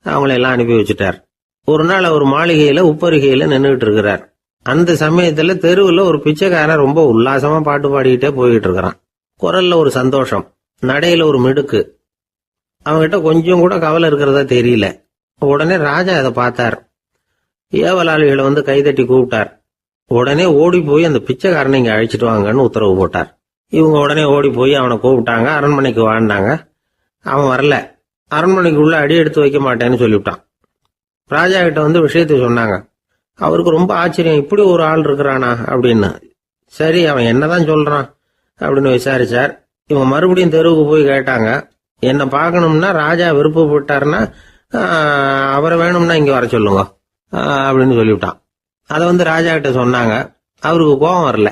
அவங்கள எல்லாம் அனுப்பி வச்சுட்டார். ஒரு நாள் அவர் மாளிகையில உப்பருகையில நின்றுட்டு இருக்கிறார். அந்த சமயத்துல தெருவுல ஒரு பிச்சைக்காரன் ரொம்ப உல்லாசமா பாட்டு பாடிக்கிட்டே போயிட்டு இருக்கிறான். குரல்ல ஒரு சந்தோஷம், நடையில ஒரு மிடுக்கு. அவன்கிட்ட கொஞ்சம் கூட கவலை இருக்கிறதா தெரியல. உடனே ராஜா அதை பார்த்தார். ஏவலாளிகளை கைதட்டி கூப்பிட்டார். உடனே ஓடி போய் அந்த பிச்சைக்காரனை இங்க அழைச்சிட்டு வாங்கன்னு உத்தரவு போட்டார். இவங்க உடனே ஓடி போய் அவனை கூப்பிட்டாங்க. அரண்மனைக்கு வாழ்ந்தாங்க. அவன் வரல. அரண்மனைக்குள்ள அடி எடுத்து வைக்க மாட்டேன்னு சொல்லிவிட்டான். ராஜா கிட்ட விஷயத்தை சொன்னாங்க. அவருக்கு ரொம்ப ஆச்சரியம், இப்படி ஒரு ஆள் இருக்கிறானா அப்படின்னு. சரி, அவன் என்னதான் சொல்றான் அப்படின்னு விசாரிச்சார். இவங்க மறுபடியும் தெருவுக்கு போய் கேட்டாங்க. என்ன பார்க்கணும்னா, ராஜா விருப்பப்பட்டாருன்னா அவரை வேணும்னா இங்க வர சொல்லுங்க அப்படின்னு சொல்லிவிட்டான். அதை ராஜா கிட்ட சொன்னாங்க. அவருக்கு கோபம் வரல.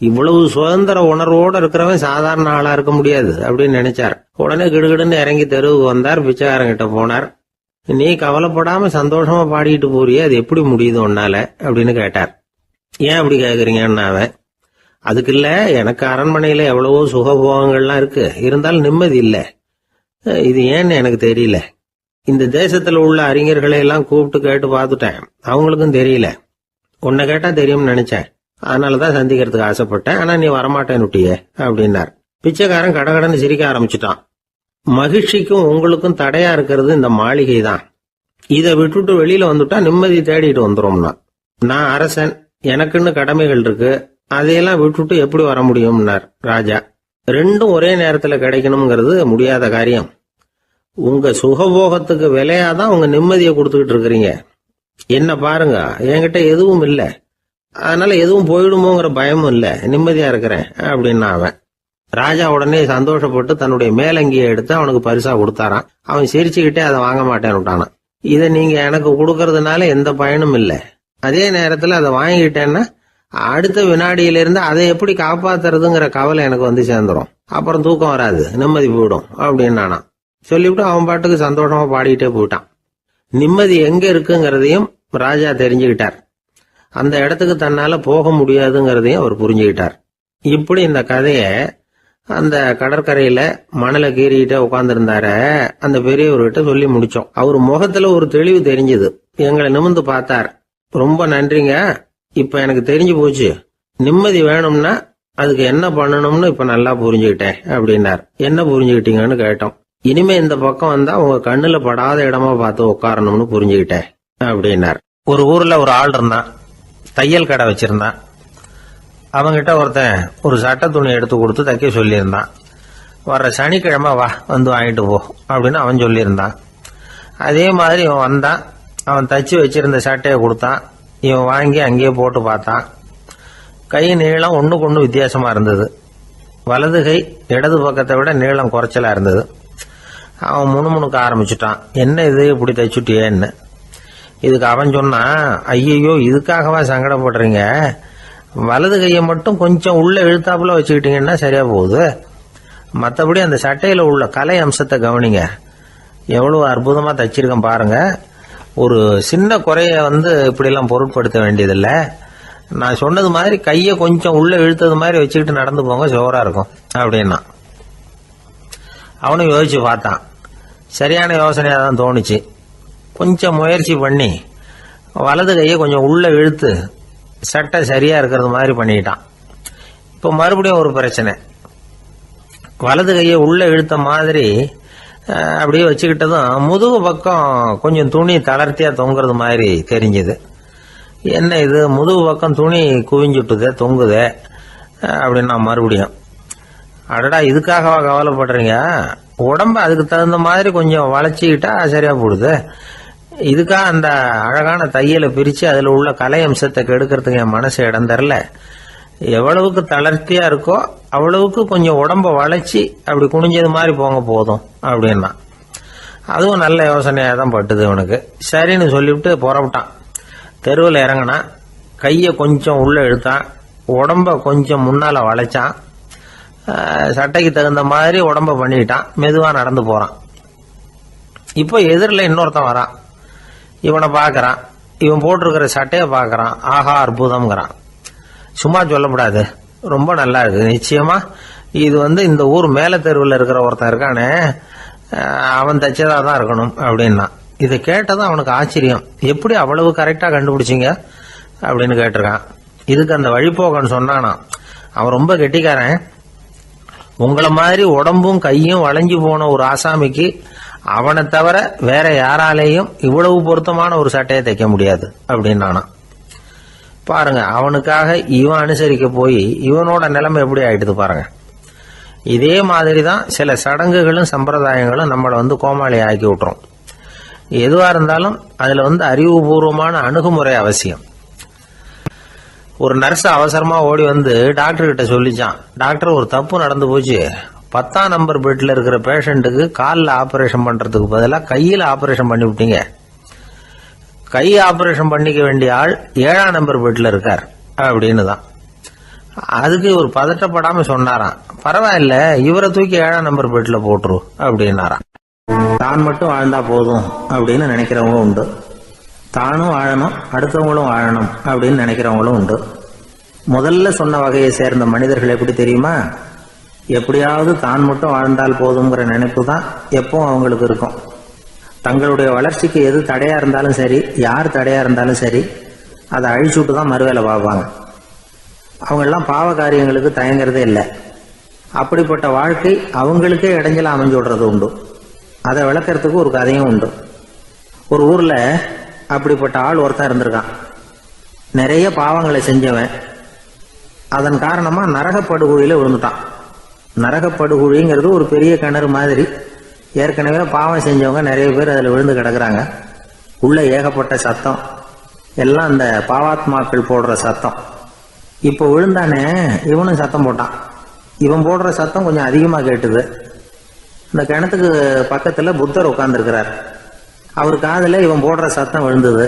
இவ்வளவு சுதந்திர உணர்வோடு இருக்கிறவன் சாதாரண ஆளா இருக்க முடியாது அப்படின்னு நினைச்சார். உடனே கிடுகிடுன்னு இறங்கி தெருவுக்கு வந்தார். பிச்சைக்காரங்கிட்ட போனார். நீ கவலைப்படாம சந்தோஷமா பாடிட்டு போறியே, அது எப்படி முடியுது உன்னால அப்படின்னு கேட்டார். ஏன் அப்படி கேக்குறீங்கன்னா அவன், அதுக்கு இல்ல, எனக்கு அரண்மனையில எவ்வளவோ சுகபோகங்கள்லாம் இருக்கு, இருந்தாலும் நிம்மதி இல்ல, இது ஏன்னு எனக்கு தெரியல. இந்த தேசத்துல உள்ள அறிஞர்களை எல்லாம் கூப்பிட்டு கேட்டு பார்த்துட்டேன், அவங்களுக்கும் தெரியல. உன்னை கேட்டா தெரியும்னு நினைச்சேன், அதனாலதான் சந்திக்கிறதுக்கு ஆசைப்பட்டேன், ஆனா நீ வரமாட்டேன்னுட்டியே அப்படின்னார். பிச்சைக்காரன் கடகடன்னு சிரிக்க ஆரம்பிச்சுட்டான். மகிழ்ச்சிக்கும் உங்களுக்கும் தடையா இருக்கிறது இந்த மாளிகை தான். இதை விட்டுட்டு வெளியில வந்துட்டா நிம்மதி தேடிட்டு வந்துரும்னா. நான் அரசன், எனக்குன்னு கடமைகள் இருக்கு, அதையெல்லாம் விட்டுட்டு எப்படி வர முடியும்னார் ராஜா. ரெண்டும் ஒரே நேரத்துல கிடைக்கணுங்கிறது முடியாத காரியம். உங்க சுகபோகத்துக்கு விலையாதான் உங்க நிம்மதியை கொடுத்துக்கிட்டு இருக்கிறீங்க. என்ன பாருங்க, என்கிட்ட எதுவும் இல்ல, அதனால எதுவும் போயிடுமோங்கிற பயமும் இல்ல, நிம்மதியா இருக்கிறேன் அப்படின்னா அவன். ராஜா உடனே சந்தோஷப்பட்டு தன்னுடைய மேலங்கியை எடுத்து அவனுக்கு பரிசா கொடுத்தாரான். அவன் சிரிச்சுக்கிட்டே அதை வாங்க மாட்டேன்னு விட்டானான். இதை நீங்க எனக்கு கொடுக்கறதுனால எந்த பயனும் இல்லை, அதே நேரத்துல அதை வாங்கிட்டேன்னா அடுத்த வினாடியிலிருந்து அதை எப்படி காப்பாத்துறதுங்கிற கவலை எனக்கு வந்து சேர்ந்துரும், அப்புறம் தூக்கம் வராது, நிம்மதி போயிடும் அப்படின்னு சொல்லிவிட்டு அவன் பாட்டுக்கு சந்தோஷமா பாடிக்கிட்டே போயிட்டான். நிம்மதி எங்க இருக்குங்கிறதையும் ராஜா தெரிஞ்சுக்கிட்டார். அந்த இடத்துக்கு தன்னால போக முடியாதுங்கிறதையும் அவர் புரிஞ்சுக்கிட்டார். இப்படி இந்த கதைய அந்த கடற்கரையில மணலை கீறிக்கிட்டே உட்கார்ந்துருந்தார அந்த பெரியவர்கிட்ட சொல்லி முடிச்சோம். அவர் முகத்துல ஒரு தெளிவு தெரிஞ்சது. எங்களை நிமிர்ந்து பார்த்தார். ரொம்ப நன்றிங்க, இப்ப எனக்கு தெரிஞ்சு போச்சு, நிம்மதி வேணும்னா அதுக்கு என்ன பண்ணணும்னு இப்ப நல்லா புரிஞ்சுக்கிட்டேன் அப்படின்னார். என்ன புரிஞ்சுக்கிட்டீங்கன்னு கேட்டோம். இனிமே இந்த பக்கம் வந்தா உங்க கண்ணுல படாத இடமா பார்த்து உட்காரணும்னு புரிஞ்சுக்கிட்டேன் அப்படின்னார். ஒரு ஊர்ல ஒரு ஆள் இருந்தான், தையல் கடை வச்சிருந்தான். அவங்கிட்ட ஒருத்தன் ஒரு சட்டை துணி எடுத்து கொடுத்து தைக்க சொல்லியிருந்தான். வர்ற சனிக்கிழமை வா, வந்து வாங்கிட்டு போ அப்படின்னு அவன் சொல்லியிருந்தான். அதே மாதிரி இவன் வந்தான். அவன் தச்சு வச்சிருந்த சட்டையை கொடுத்தான். இவன் வாங்கி அங்கேயே போட்டு பார்த்தான். கை நீளம் ஒண்ணுக்கு ஒண்ணு வித்தியாசமா இருந்தது. வலது கை இடது பக்கத்தை விட நீளம் குறைச்சலா இருந்தது. அவன் முணுமுணுக்க ஆரம்பிச்சுட்டான், என்ன இது இப்படி தைச்சுட்டியேன்னு. இதுக்கு அவன் சொன்னான், ஐயோ இதுக்காகவா சங்கடப்படுறீங்க, வலது கையை மட்டும் கொஞ்சம் உள்ள இழுத்தாப்புல வச்சுக்கிட்டீங்கன்னா சரியா போகுது, மற்றபடி அந்த சட்டையில உள்ள கலை அம்சத்தை கவனிங்க, எவ்வளவு அற்புதமா தச்சிருக்கேன் பாருங்க, ஒரு சின்ன குறைய இப்படி எல்லாம் பொருட்படுத்த வேண்டியதில்லை, நான் சொன்னது மாதிரி கையை கொஞ்சம் உள்ள இழுத்தது மாதிரி வச்சுக்கிட்டு நடந்து போங்க, ஜோரா இருக்கும் அப்படின்னா. அவனும் யோசிச்சு பார்த்தான். சரியான யோசனையா தான் தோணுச்சு. கொஞ்சம் முயற்சி பண்ணி வலது கையை கொஞ்சம் உள்ள இழுத்து சட்டை சரியா இருக்கிறது மாதிரி பண்ணிட்டான். இப்ப மறுபடியும் ஒரு பிரச்சனை. வலது கையை உள்ள இழுத்த மாதிரி அப்படியே வச்சுக்கிட்டதும் முதுகு பக்கம் கொஞ்சம் துணி தளர்த்தியா தொங்குறது மாதிரி தெரிஞ்சது. என்ன இது, முதுகு பக்கம் துணி குவிஞ்சுட்டுதே, தொங்குதே அப்படின்னா மறுபடியும், அடடா இதுக்காகவா கவலைப்படுறீங்க, உடம்ப அதுக்கு தகுந்த மாதிரி கொஞ்சம் வளைச்சிக்கிட்டா சரியா போடுது, இதுக்காக அந்த அழகான தையலை பிரிச்சு அதுல உள்ள கலை அம்சத்தை கெடுக்கிறதுக்கு என் மனசு இடம் தரல, எவ்வளவுக்கு தளர்த்தியா இருக்கோ அவ்வளவுக்கு கொஞ்சம் உடம்ப வளைச்சி அப்படி குனிஞ்சது மாதிரி போங்க போதும் அப்படின்னா. அதுவும் நல்ல யோசனையா தான் பட்டுது இவனுக்கு. சரின்னு சொல்லிவிட்டு புறப்பட்டான். தெருவில் இறங்கினான். கையை கொஞ்சம் உள்ள இழுத்தான், உடம்ப கொஞ்சம் முன்னால வளைச்சான், சட்டைக்கு தகுந்த மாதிரி உடம்ப பண்ணிக்கிட்டான், மெதுவா நடந்து போறான். இப்போ எதிரில் இன்னொருத்தன் வரான். இவனை பாக்குறான், இவன் போட்டிருக்கிற சட்டையை பாக்குறான், ஆஹா அற்புதம்ங்கிறான். சும்மா சொல்லக்கூடாது, ரொம்ப நல்லா இருக்கு, நிச்சயமா இது இந்த ஊர் மேல தெருவில் இருக்கிற ஒருத்தன் இருக்கானே அவன் தைச்சதா தான் இருக்கணும் அப்படின்னா. இதை கேட்டதான் அவனுக்கு ஆச்சரியம். எப்படி அவ்வளவு கரெக்டா கண்டுபிடிச்சிங்க அப்படின்னு கேட்டிருக்கான். இதுக்கு அந்த வழிபோகன்னு சொன்னானா, அவன் ரொம்ப கெட்டிக்காரன், உங்களை மாதிரி உடம்பும் கையும் வளைஞ்சு போன ஒரு ஆசாமிக்கு அவனை தவிர வேற யாராலேயும் இவ்வளவு பொருத்தமான ஒரு சட்டையை தைக்க முடியாது அப்படின்னானா. பாருங்க, அவனுக்காக இவன் அனுசரிக்க போய் இவனோட நிலைமை எப்படி ஆயிடுது பாருங்க. இதே மாதிரிதான் சில சடங்குகளும் சம்பிரதாயங்களும் நம்மளை கோமாளி ஆக்கி விட்டுரும். எதுவா இருந்தாலும் அதுல அறிவுபூர்வமான அணுகுமுறை அவசியம். ஒரு நர்ஸ் அவசரமா ஓடி டாக்டர் கிட்ட சொல்லிச்சான், டாக்டர் ஒரு தப்பு நடந்து போச்சு, 10ஆம் நம்பர் பெட்ல இருக்கிற பேஷண்ட்டுக்கு காலில் ஆபரேஷன் பண்றதுக்கு பதிலாக கையில் ஆபரேஷன் பண்ணி விட்டீங்க, கை ஆபரேஷன் பண்ணிக்க வேண்டிய ஆள் 7ஆம் நம்பர் பெட்ல இருக்கார் அப்படின்னு தான். அதுக்கு இவர் பதட்டப்படாம சொன்னாராம், பரவாயில்ல, இவரை தூக்கி 7ஆம் நம்பர் பெட்டில் போட்டுரு அப்படின்னாராம். தான் மட்டும் வாழ்ந்தா போதும் அப்படின்னு நினைக்கிறவங்களும் உண்டு, தானும் வாழணும் அடுத்தவங்களும் வாழணும் அப்படின்னு நினைக்கிறவங்களும் உண்டு. முதல்ல சொன்ன வகையை சேர்ந்த மனிதர்கள் எப்படி தெரியுமா? எப்படியாவது தான் மட்டும் வாழ்ந்தால் போதுங்கிற நினைப்பு தான் எப்பவும் அவங்களுக்கு இருக்கும். தங்களுடைய வளர்ச்சிக்கு எது தடையா இருந்தாலும் சரி, யார் தடையா இருந்தாலும் சரி, அதை அழிச்சுட்டு தான் மறுவேலை பார்ப்பாங்க. அவங்கெல்லாம் பாவ காரியங்களுக்கு தயங்குறதே இல்லை. அப்படிப்பட்ட வாழ்க்கை அவங்களுக்கே இடைஞ்சல அமைஞ்சு விடுறது உண்டு. அதை விளக்கறதுக்கு ஒரு கதையும் உண்டு. ஒரு ஊர்ல அப்படிப்பட்ட ஆள் ஒருத்தன் இருந்திருக்கான். நிறைய பாவங்களை செஞ்சவன். அதன் காரணமா நரகப்படுகொழியில விழுந்துட்டான். நரகப்படுகொழிங்கிறது ஒரு பெரிய கிணறு மாதிரி. ஏற்கனவே பாவம் செஞ்சவங்க நிறைய பேர் அதில் விழுந்து கிடக்குறாங்க. உள்ள ஏகப்பட்ட சத்தம், எல்லாம் அந்த பாவாத்மாக்கள் போடுற சத்தம். இப்போ விழுந்தானே, இவனும் சத்தம் போட்டான். இவன் போடுற சத்தம் கொஞ்சம் அதிகமாக கேட்டுது. இந்த கிணத்துக்கு பக்கத்தில் புத்தர் உட்கார்ந்துருக்கிறார். அவர் காதில் இவன் போடுற சத்தம் விழுந்தது.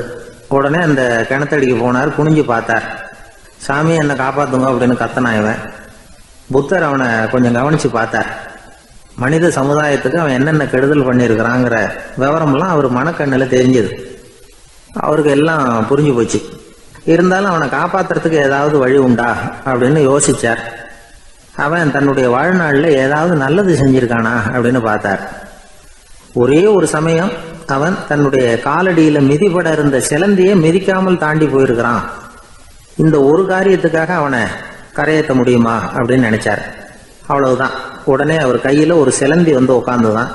உடனே அந்த கிணத்தடிக்கு போனார், குனிஞ்சு பார்த்தார். சாமி என்னை காப்பாத்துங்க அப்படின்னு கத்தனான் இவன். புத்தர் அவனை கொஞ்சம் கவனிச்சு பார்த்தார். மனித சமுதாயத்துக்கு அவன் என்னென்ன கெடுதல் பண்ணியிருக்கிறாங்கிற விவரம்லாம் அவர் மனக்கண்ணில் தெரிஞ்சது. அவருக்கு எல்லாம் புரிஞ்சு போச்சு. இருந்தாலும் அவனை காப்பாத்துறதுக்கு ஏதாவது வழி உண்டா அப்படின்னு யோசிச்சார். அவன் தன்னுடைய வாழ்நாளில் ஏதாவது நல்லது செஞ்சிருக்கானா அப்படின்னு பார்த்தார். ஒரே ஒரு சமயம் அவன் தன்னுடைய காலடியில மிதிபட இருந்த சிலந்தியை மிதிக்காமல் தாண்டி போயிருக்கிறான். இந்த ஒரு காரியத்துக்காக அவனை கரையேற்ற முடியுமா அப்படின்னு நினைச்சார். அவ்வளவுதான். உடனே அவர் கையில ஒரு சிலந்தி வந்து உட்காந்துதான்.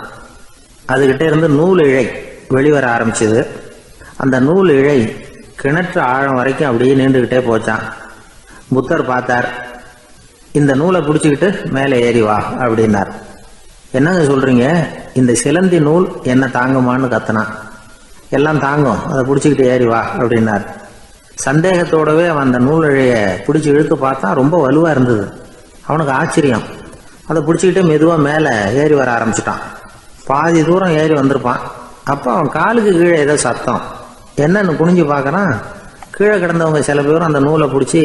அதுகிட்ட இருந்து நூல் இழை வெளிவர ஆரம்பிச்சது. அந்த நூல் இழை கிணற்று ஆழம் வரைக்கும் அப்படியே நீண்டுகிட்டே போச்சான். புத்தர் பார்த்தார். இந்த நூலை பிடிச்சிக்கிட்டு மேலே ஏறி வா அப்படின்னார். என்னங்க சொல்றீங்க, இந்த சிலந்தி நூல் என்ன தாங்குமான்னு கத்தனான். எல்லாம் தாங்கும், அதை பிடிச்சிக்கிட்டு ஏறி வா அப்படின்னார். சந்தேகத்தோடவே அவன் அந்த நூல் இழைய பிடிச்சி இழுத்து பார்த்தா ரொம்ப வலுவா இருந்தது. அவனுக்கு ஆச்சரியம். அதை பிடிச்சிக்கிட்டே மெதுவா மேலே ஏறி வர ஆரம்பிச்சுட்டான். பாதி தூரம் ஏறி வந்திருப்பான். அப்போ அவன் காலுக்கு கீழே ஏதோ சத்தம். என்னன்னு குனிஞ்சு பார்க்கறான். கீழே கிடந்தவங்க சில பேரும் அந்த நூலை பிடிச்சி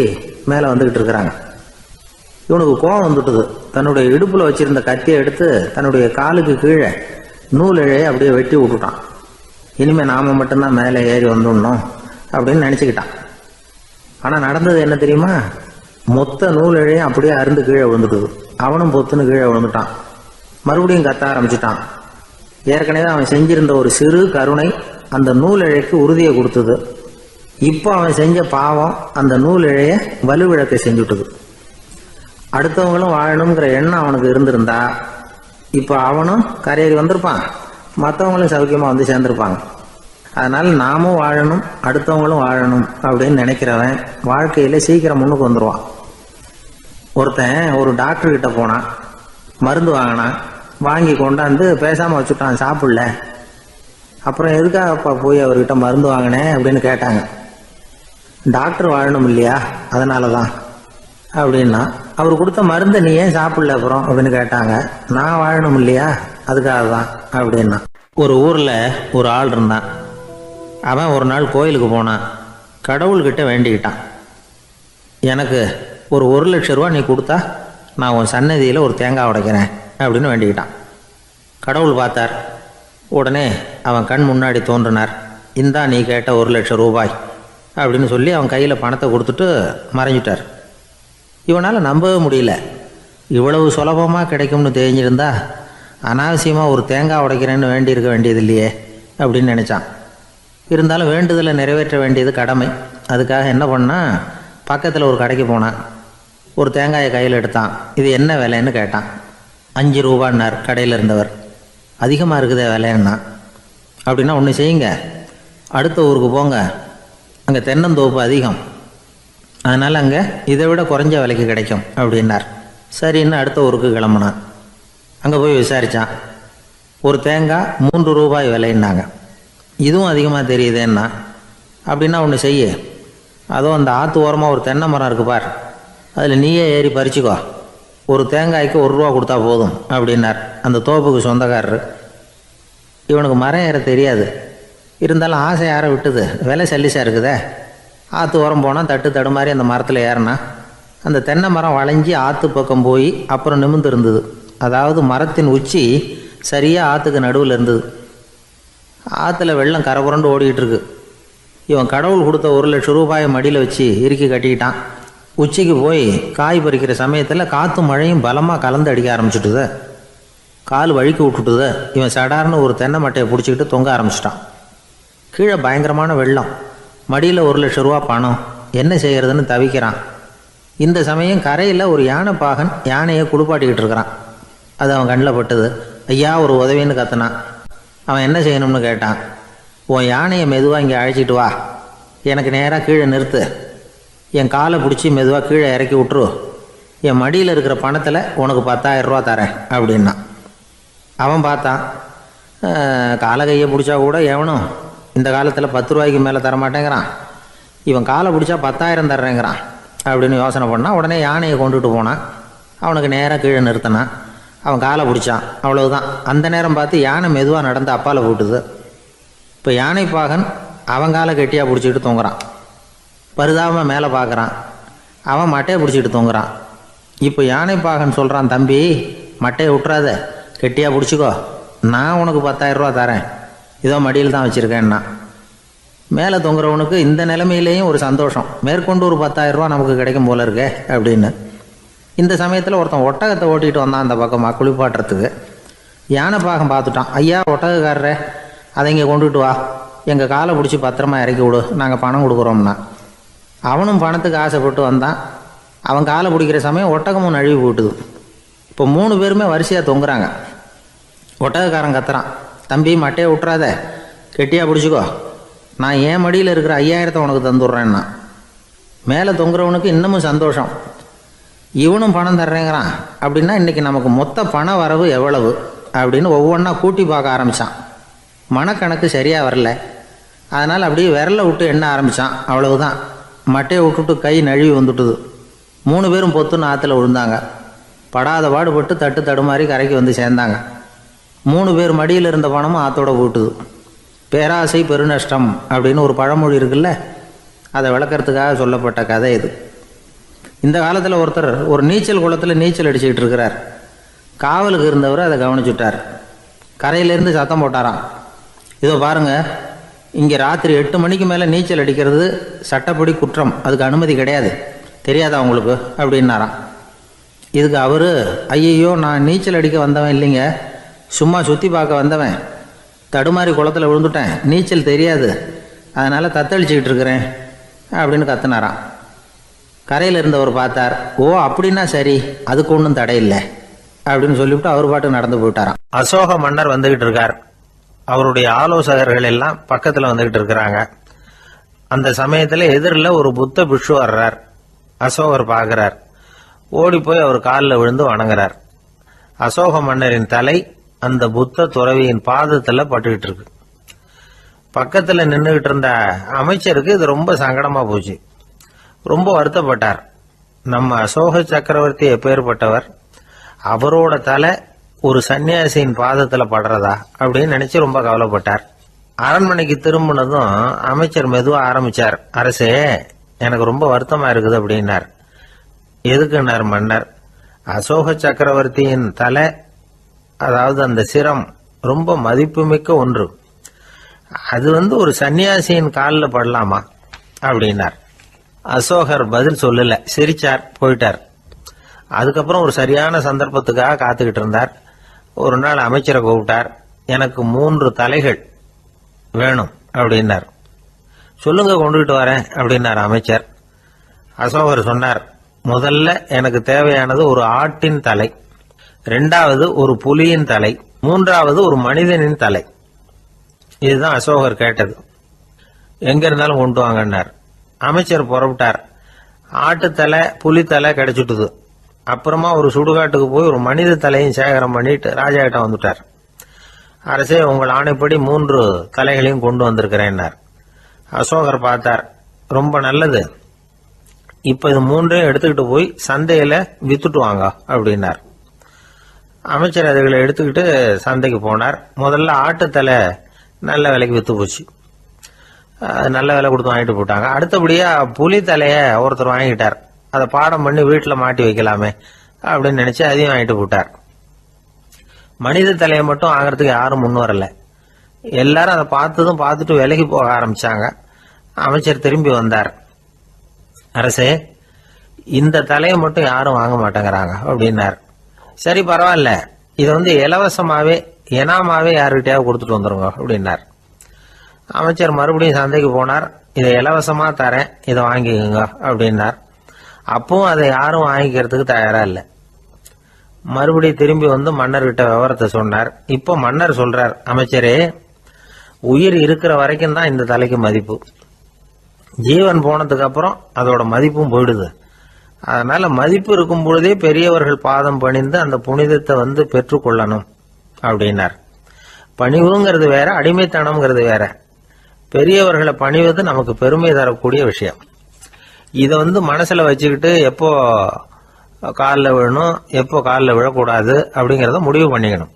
மேலே வந்துகிட்டு இருக்கிறாங்க. இவனுக்கு கோபம் வந்துட்டுது. தன்னுடைய இடுப்புல வச்சிருந்த கத்தியை எடுத்து தன்னுடைய காலுக்கு கீழே நூல் இழையை அப்படியே வெட்டி விட்டுட்டான். இனிமே நாம மட்டும்தான் மேலே ஏறி வந்துடணும் அப்படின்னு நினைச்சுக்கிட்டான். ஆனா நடந்தது என்ன தெரியுமா? மொத்த நூல் இழையும் அப்படியே அருந்து கீழே விழுந்துட்டுது. அவனும் பொத்துன்னு கீழே விழுந்துட்டான். மறுபடியும் கத்த ஆரம்பிச்சுட்டான். ஏற்கனவே அவன் செஞ்சிருந்த ஒரு சிறு கருணை அந்த நூல் இழைக்கு உறுதியை கொடுத்தது. இப்போ அவன் செஞ்ச பாவம் அந்த நூல் இழைய வலுவிழக்க செஞ்சுட்டுது. அடுத்தவங்களும் வாழணுங்கிற எண்ணம் அவனுக்கு இருந்திருந்தா இப்போ அவனும் கரையேறி வந்திருப்பான், மற்றவங்களும் சௌக்கியமா வந்து சேர்ந்திருப்பாங்க. அதனால நாமும் வாழணும் அடுத்தவங்களும் வாழணும் அப்படின்னு நினைக்கிறவன் வாழ்க்கையில சீக்கிரம் முன்னுக்கு வந்துடுவான். ஒருத்தன் ஒரு டாக்டர் கிட்ட போனான், மருந்து வாங்கினான். வாங்கி கொண்டாந்து பேசாம வச்சுட்டான், சாப்பிடல. அப்புறம் எதுக்காகப்பா போய் அவர்கிட்ட மருந்து வாங்கினேன் அப்படின்னு கேட்டாங்க. டாக்டர் வாழணும் இல்லையா, அதனாலதான் அப்படின்னா. அவர் கொடுத்த மருந்தை நீ ஏன் சாப்பிடல அப்புறம் அப்படின்னு கேட்டாங்க. நான் வாழணும் இல்லையா, அதுக்காக தான் அப்படின்னா. ஒரு ஊர்ல ஒரு ஆள் இருந்தான். அவன் ஒரு நாள் கோயிலுக்கு போனான். கடவுள்கிட்ட வேண்டிக்கிட்டான், எனக்கு ஒரு 1,00,000 ரூபா நீ கொடுத்தா நான் உன் சன்னதியில் ஒரு தேங்காய் உடைக்கிறேன் அப்படின்னு வேண்டிக்கிட்டான். கடவுள் பார்த்தார். உடனே அவன் கண் முன்னாடி தோன்றினார். இந்தா நீ கேட்ட 1,00,000 ரூபாய் அப்படின்னு சொல்லி அவன் கையில் பணத்தை கொடுத்துட்டு மறைஞ்சிட்டார். இவனால் நம்பவே முடியல. இவ்வளவு சுலபமாக கிடைக்கும்னு தெரிஞ்சிருந்தா அனாவசியமாக ஒரு தேங்காய் உடைக்கிறேன்னு வேண்டியிருக்க வேண்டியது இல்லையே அப்படின்னு நினச்சான். இருந்தாலும் வேண்டுதலை நிறைவேற்ற வேண்டியது கடமை. அதுக்காக என்ன பண்ணான், பக்கத்தில் ஒரு கடைக்கு போனான். ஒரு தேங்காயை கையில் எடுத்தான். இது என்ன விலைன்னு கேட்டான். 5 ரூபான்னார் கடையில் இருந்தவர். அதிகமாக இருக்குதே விலைன்னா. அப்படின்னா ஒன்று செய்யுங்க, அடுத்த ஊருக்கு போங்க, அங்கே தென்னந்தோப்பு அதிகம், அதனால் அங்கே இதை விட குறைஞ்ச விலைக்கு கிடைக்கும் அப்படின்னார். சரின்னு அடுத்த ஊருக்கு கிளம்புனான். அங்கே போய் விசாரித்தான். ஒரு தேங்காய் 3 ரூபாய் விலைன்னாங்க. இதுவும் அதிகமாக தெரியுதேன்னா. அப்படின்னா ஒன்று செய்ய, அதுவும் அந்த ஆற்று ஓரமாக ஒரு தென்னை மரம் இருக்கு பார், அதில் நீயே ஏறி பறிச்சுக்கோ, ஒரு தேங்காய்க்கு 1 ரூபா கொடுத்தா போதும் அப்படின்னார் அந்த தோப்புக்கு சொந்தக்காரரு. இவனுக்கு மரம் ஏற தெரியாது. இருந்தாலும் ஆசை யாரை விட்டுது, விலை சல்லிசாக இருக்குதே. ஆற்று ஓரம் போனால் தட்டு தடுமாறி அந்த மரத்தில் ஏறினா அந்த தென்னை மரம் வளைஞ்சி ஆற்று பக்கம் போய் அப்புறம் நிமிர்ந்து இருந்தது. அதாவது மரத்தின் உச்சி சரியாக ஆற்றுக்கு நடுவில் இருந்தது. ஆற்றுல வெள்ளம் கரை புரண்டு ஓடிக்கிட்டு இருக்கு. இவன் கடவுள் கொடுத்த 1,00,000 ரூபாயை மடியில் வச்சு இறுக்கி கட்டிக்கிட்டான். உச்சிக்கு போய் காய் பறிக்கிற சமயத்தில் காற்று மழையும் பலமாக கலந்து அடிக்க ஆரம்பிச்சுட்டுது. கால் வழுக்கி விட்டுட்டுது. இவன் சடார்னு ஒரு தென்னை மட்டையை பிடிச்சிக்கிட்டு தொங்க ஆரம்பிச்சிட்டான். கீழே பயங்கரமான வெள்ளம். மடியில் 1,00,000 ரூபா பணம். என்ன செய்கிறதுன்னு தவிக்கிறான். இந்த சமயம் கரையில் ஒரு யானைப்பாகன் யானையை குளிப்பாட்டிக்கிட்டு இருக்கிறான். அது அவன் கண்ணில் பட்டுது. ஐயா ஒரு உதவின்னு கத்துனான். அவன் என்ன செய்யணும்னு கேட்டான். உன் யானையை மெதுவாக இங்கே அழைச்சிட்டு வா, எனக்கு நேராக கீழே நிறுத்து, என் காலை பிடிச்சி மெதுவாக கீழே இறக்கி விட்டுரு, என் மடியில் இருக்கிற பணத்தில் உனக்கு 10,000 ரூபா தரேன் அப்படின்னா. அவன் பார்த்தான். காலை கையை பிடிச்சா கூட எவனும் இந்த காலத்தில் 10 ரூபாய்க்கு மேலே தரமாட்டேங்கிறான். இவன் காலை பிடிச்சா 10,000 தர்றேங்கிறான் அப்படின்னு யோசனை பண்ணான். உடனே யானையை கொண்டுட்டு போனான். அவனுக்கு நேராக கீழே நிறுத்தினான். அவன் காலை பிடிச்சான். அவ்வளவுதான். அந்த நேரம் பார்த்து யானை மெதுவாக நடந்து அப்பால் போட்டுது. இப்போ யானைப்பாகன் அவன் காலை கெட்டியாக பிடிச்சிக்கிட்டு தொங்குறான். பரிதாபமாக மேலே பார்க்குறான். அவன் மட்டையை பிடிச்சிக்கிட்டு தொங்குறான். இப்போ யானைப்பாகன் சொல்கிறான், தம்பி மட்டையை விட்டுறாத, கெட்டியாக பிடிச்சிக்கோ, நான் உனக்கு 10,000 ரூபா தரேன், இதோ மடியில் தான் வச்சுருக்கேன்னா. மேலே தொங்குறவனுக்கு இந்த நிலைமையிலேயும் ஒரு சந்தோஷம். மேற்கொண்டு ஒரு 10,000 ரூபா நமக்கு கிடைக்கும் போல இருக்கே அப்படின்னு. இந்த சமயத்தில் ஒருத்தன் ஒட்டகத்தை ஓட்டிகிட்டு வந்தான் அந்த பக்கமாக குளிப்பாட்டுறதுக்கு. யானைப்பாகன் பார்த்துட்டான். ஐயா ஒட்டகக்காரரே, அதை இங்கே கொண்டுட்டு வா, எங்கள் காலை பிடிச்சி பத்திரமா இறக்கி விடு, நாங்கள் பணம் கொடுக்குறோம்னா. அவனும் பணத்துக்கு ஆசைப்பட்டு வந்தான். அவன் காலை பிடிக்கிற சமயம் ஒட்டகமும் நழுவி போட்டுது. இப்போ 3 பேருமே வரிசையாக தொங்குறாங்க. ஒட்டகக்காரன் கத்துறான், தம்பி மட்டையை விட்டுறாத, கெட்டியாக பிடிச்சிக்கோ, நான் என் மடியில் இருக்கிற 5,000 உனக்கு தந்துடுறேன்னா. மேலே தொங்குறவனுக்கு இன்னமும் சந்தோஷம். இவனும் பணம் தர்றேங்கிறான் அப்படின்னா இன்றைக்கி நமக்கு மொத்த பண வரவு எவ்வளவு அப்படின்னு ஒவ்வொன்றா கூட்டி பார்க்க ஆரம்பித்தான். மனக்கணக்கு சரியாக வரல. அதனால் அப்படியே விரலை விட்டு எண்ண ஆரம்பித்தான். அவ்வளவுதான். மட்டையை விட்டுட்டு கை நழுவி வந்துட்டுது. 3 பேரும் பொத்துன்னு ஆற்றுல விழுந்தாங்க. படாத பாடுபட்டு தட்டு தடுமாறி கரைக்கு வந்து சேர்ந்தாங்க. 3 பேர் மடியில் இருந்த பணமும் ஆற்றோட போட்டுது. பேராசை பெருநஷ்டம் அப்படின்னு ஒரு பழமொழி இருக்குல்ல, அதை விளக்கறதுக்காக சொல்லப்பட்ட கதை இது. இந்த காலத்தில் ஒருத்தர் ஒரு நீச்சல் குளத்தில் நீச்சல் அடிச்சுக்கிட்டு இருக்கிறார். காவலுக்கு இருந்தவர் அதை கவனிச்சுட்டார். கரையிலேருந்து சத்தம் போட்டாராம், இதோ பாருங்க, இங்கே ராத்திரி 8 மணிக்கு மேலே நீச்சல் அடிக்கிறது சட்டப்படி குற்றம், அதுக்கு அனுமதி கிடையாது, தெரியாதா உங்களுக்கு அப்படின்னாராம். இதுக்கு அவர், ஐயையோ நான் நீச்சல் அடிக்க வந்தவன் இல்லைங்க, சும்மா சுற்றி பார்க்க வந்தவன், தடுமாறி குளத்தில் விழுந்துட்டேன், நீச்சல் தெரியாது, அதனால் தத்தளிச்சுக்கிட்டு இருக்கிறேன் அப்படின்னு கத்துனாராம். கரையில் இருந்தவர் பார்த்தார். ஓ அப்படின்னா சரி, அதுக்கு ஒன்றும் தடை இல்லை அப்படின்னு சொல்லிவிட்டு அவர் பாட்டு நடந்து போயிட்டாராம். அசோக மன்னர் வந்துகிட்டு இருக்கார். அவருடைய ஆலோசகர்கள் எல்லாம் பக்கத்தில் வந்துகிட்டு இருக்கிறாங்க. அந்த சமயத்தில் எதிரில் ஒரு புத்த பிக்ஷு வர்றார். அசோகர் பார்க்கிறார். ஓடி போய் அவர் காலில் விழுந்து வணங்குறார். அசோக மன்னரின் தலை அந்த புத்த துறவியின் பாதத்தில் பட்டுக்கிட்டு இருக்கு. பக்கத்தில் நின்றுகிட்டு இருந்த அமைச்சருக்கு இது ரொம்ப சங்கடமா போச்சு. ரொம்ப வருத்தப்பட்டார். நம்ம அசோக சக்கரவர்த்தி எப்பேற்பட்டவர், அவரோட தலை ஒரு சன்னியாசியின் பாதத்தில் படுறதா அப்படின்னு நினைச்சு ரொம்ப கவலைப்பட்டார். அரண்மனைக்கு திரும்பினதும் அமைச்சர் மெதுவாக ஆரம்பிச்சார். அரசே, எனக்கு ரொம்ப வருத்தமா இருக்குது அப்படின்னார். எதுக்குன்னார் மன்னர். அசோக சக்கரவர்த்தியின் தலை, அதாவது அந்த சிரம், ரொம்ப மதிப்புமிக்க ஒன்று, அது ஒரு சன்னியாசியின் காலில் படலாமா அப்படின்னார். அசோகர் பதில் சொல்லல, சிரிச்சார், போயிட்டார். அதுக்கப்புறம் ஒரு சரியான சந்தர்ப்பத்துக்காக காத்துக்கிட்டு இருந்தார். ஒரு நாள் அமைச்சரை கூப்பிட்டார். எனக்கு 3 தலைகள் வேணும் அப்படின்னார். சொல்லுங்க, கொண்டுகிட்டு வரேன் அப்படின்னார் அமைச்சர். அசோகர் சொன்னார், முதல்ல எனக்கு தேவையானது ஒரு ஆட்டின் தலை, 2வது ஒரு புலியின் தலை, 3வது ஒரு மனிதனின் தலை. இதுதான் அசோகர் கேட்டது. எங்க இருந்தாலும் கொண்டு வாங்கன்னார். அமைச்சர் புறப்பட்டார். ஆட்டுத்தலை புலித்தலை கிடைச்சிட்டுது. அப்புறமா ஒரு சுடுகாட்டுக்கு போய் ஒரு மனித தலையும் சேகரம் பண்ணிட்டு ராஜா கிட்ட வந்துட்டார். அரசே, உங்கள் ஆணைப்படி 3 தலைகளையும் கொண்டு வந்திருக்கிறேன்னார். அசோகர் பார்த்தார். ரொம்ப நல்லது, இப்ப இது 3ஐயும் எடுத்துக்கிட்டு போய் சந்தையில வித்துட்டு வாங்க அப்படின்னார். அமைச்சர் அதுகளை எடுத்துக்கிட்டு சந்தைக்கு போனார். முதல்ல ஆட்டுத்தலை நல்ல விலைக்கு வித்து போச்சு. நல்ல விலை கொடுத்து வாங்கிட்டு போட்டாங்க. அடுத்தபடியா புலி தலைய ஒருத்தர் வாங்கிட்டார். அதை பாடம் பண்ணி வீட்டில் மாட்டி வைக்கலாமே அப்படின்னு நினச்சி அதையும் வாங்கிட்டு போட்டார். மனித தலையை மட்டும் வாங்குறதுக்கு யாரும் முன் வரல. எல்லாரும் அதை பார்த்துட்டு விலகி போக ஆரம்பிச்சாங்க. அமைச்சர் திரும்பி வந்தார். அரசே, இந்த தலையை மட்டும் யாரும் வாங்க மாட்டேங்கிறாங்க அப்படின்னார். சரி, பரவாயில்ல, இதை இலவசமாவே எனாமாவே யாருக்கிட்டையாவது கொடுத்துட்டு வந்துருங்க அப்படின்னார். அமைச்சர் மறுபடியும் சந்தைக்கு போனார். இதை இலவசமா தரேன், இதை வாங்கிக்கோங்க அப்படின்னார். அப்பவும் அதை யாரும் வாங்கிக்கிறதுக்கு தயாரா இல்லை. மறுபடியும் திரும்பி மன்னர்கிட்ட விவரத்தை சொன்னார். இப்போ மன்னர் சொல்றார், அமைச்சரே, உயிர் இருக்கிற வரைக்கும் தான் இந்த தலைக்கு மதிப்பு. ஜீவன் போனதுக்கு அப்புறம் அதோட மதிப்பும் போயிடுது. அதனால மதிப்பு இருக்கும் பொழுதே பெரியவர்கள் பாதம் பணிந்து அந்த புனிதத்தை பெற்றுக்கொள்ளணும் அப்படின்னார். பணிவுங்கிறது வேற, அடிமைத்தனம்ங்கிறது வேற. பெரியவர்களை பணிவது நமக்கு பெருமை தரக்கூடிய விஷயம். இதை மனசுல வச்சுக்கிட்டு எப்போ காலில் விழணும், எப்போ காலில் விழக்கூடாது அப்படிங்கிறத முடிவு பண்ணிக்கணும்.